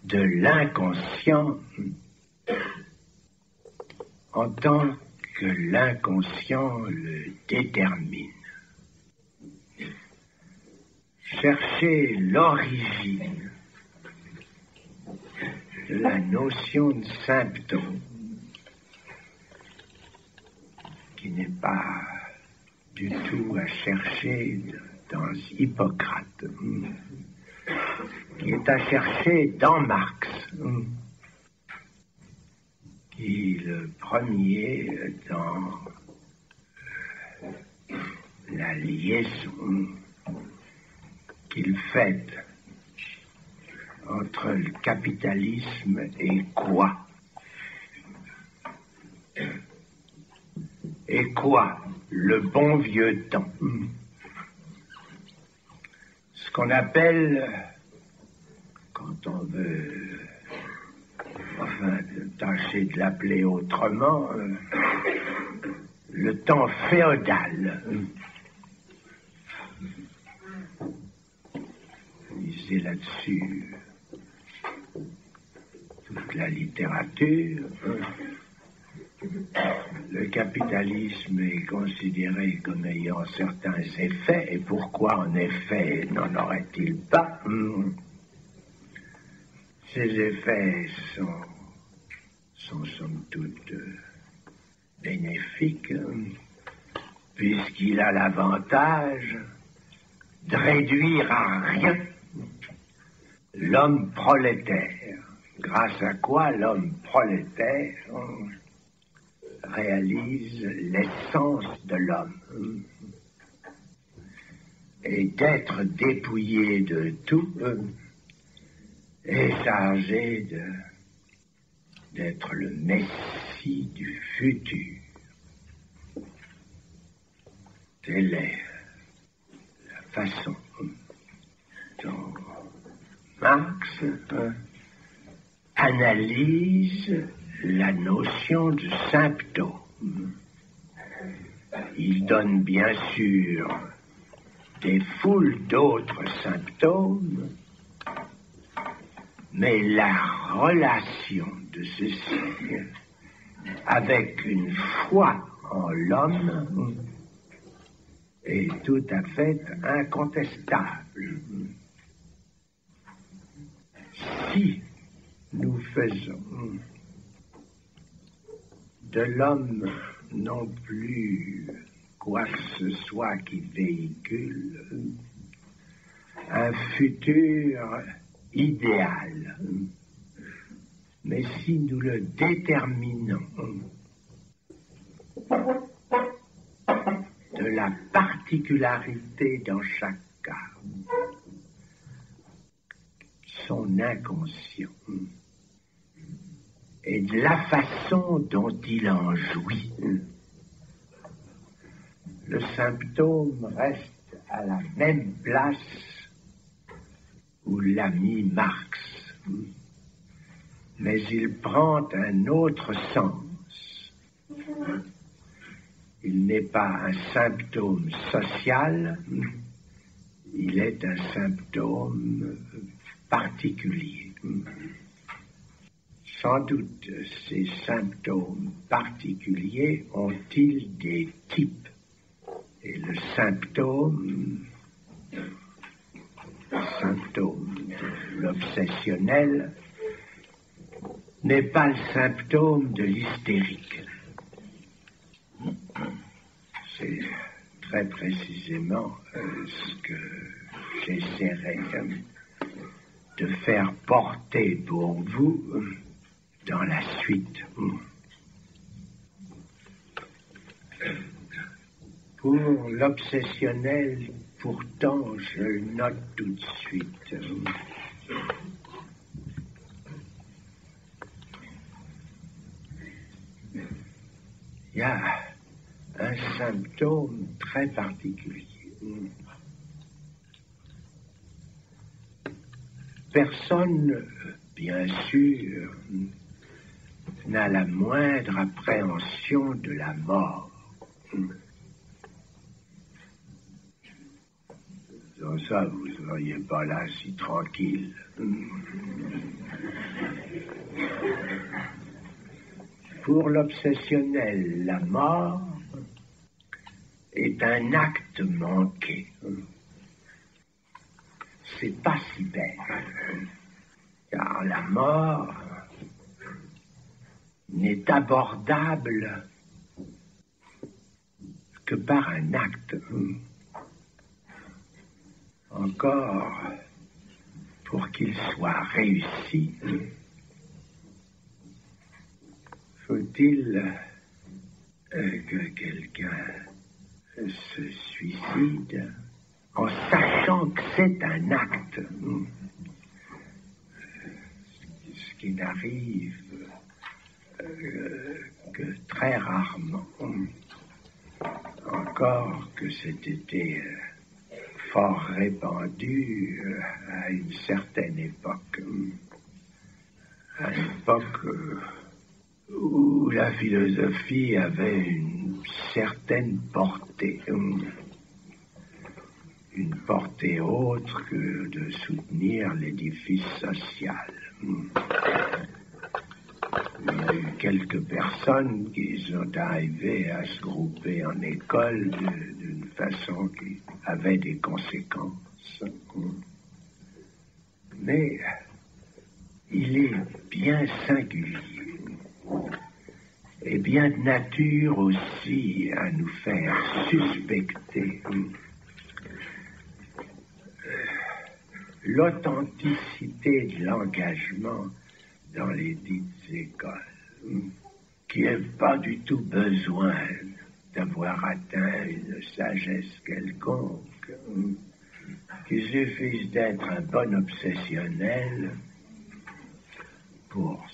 de l'inconscient en tant que l'inconscient le détermine. Chercher l'origine de la notion de symptôme, qui n'est pas du tout à chercher dans Hippocrate, qui est à chercher dans Marx, qui est le premier dans la liaison qu'il fait entre le capitalisme et quoi? Et quoi? Le bon vieux temps. Ce qu'on appelle, quand on veut, enfin, tâcher de l'appeler autrement, le temps féodal. Lisez là-dessus toute la littérature. Le capitalisme est considéré comme ayant certains effets, et pourquoi en effet n'en aurait-il pas? Ces effets sont somme toute bénéfiques, puisqu'il a l'avantage de réduire à rien l'homme prolétaire, grâce à quoi l'homme prolétaire réalise l'essence de l'homme, et d'être dépouillé de tout est chargé d'être le messie du futur. Telle est la façon dont Marx analyse la notion de symptôme. Il donne bien sûr des foules d'autres symptômes, mais la relation de ceci avec une foi en l'homme est tout à fait incontestable. Si nous faisons de l'homme non plus quoi que ce soit qui véhicule un futur idéal, mais si nous le déterminons de la particularité dans chaque cas, son inconscient, et de la façon dont il en jouit, le symptôme reste à la même place où l'a mis Marx, mais il prend un autre sens. Il n'est pas un symptôme social, il est un symptôme particulier. Sans doute, ces symptômes particuliers ont-ils des types, et le symptôme de l'obsessionnel n'est pas le symptôme de l'hystérique. C'est très précisément ce que j'essaierai de faire porter pour vous dans la suite. Pour l'obsessionnel, pourtant, je le note tout de suite. il y a un symptôme très particulier. Personne, bien sûr, n'a la moindre appréhension de la mort. Sans ça, vous ne seriez pas là si tranquille. Pour l'obsessionnel, la mort est un acte manqué. C'est pas si bête, car la mort n'est abordable que par un acte. Encore, pour qu'il soit réussi, faut-il que quelqu'un se suicide en sachant que c'est un acte, ce qui n'arrive que très rarement. Encore que c'était fort répandu à une certaine époque. À l'époque où la philosophie avait une certaine portée. Une portée autre que de soutenir l'édifice social. Il y a eu quelques personnes qui sont arrivées à se grouper en école d'une façon qui avait des conséquences. Mais il est bien singulier et bien de nature aussi à nous faire suspecter l'authenticité de l'engagement dans les dites écoles, qui n'a pas du tout besoin d'avoir atteint une sagesse quelconque, qu'il suffise d'être un bon obsessionnel pour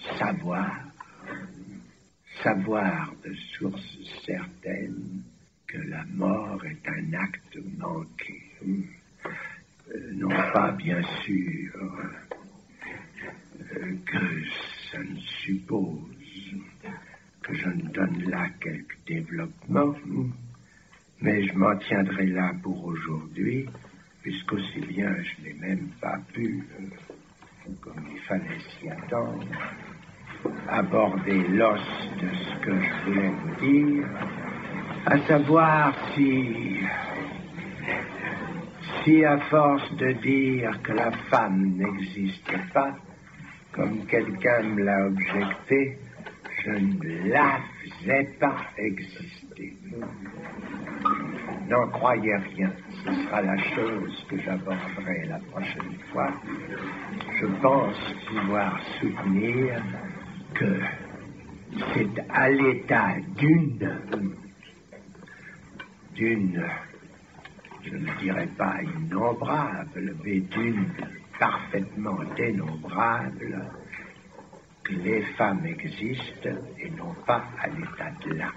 savoir de sources certaines que la mort est un acte manqué. Non pas, bien sûr, que ça ne suppose que je ne donne là quelque développement, mais je m'en tiendrai là pour aujourd'hui, puisqu'aussi bien je n'ai même pas pu, comme il fallait s'y attendre, aborder l'os de ce que je voulais vous dire, à savoir si à force de dire que la femme n'existe pas, comme quelqu'un me l'a objecté, je ne la faisais pas exister. N'en croyez rien, ce sera la chose que j'aborderai la prochaine fois. Je pense pouvoir soutenir que c'est à l'état d'une, je ne dirais pas innombrable, mais d'une parfaitement dénombrable, que les femmes existent et non pas à l'état de là.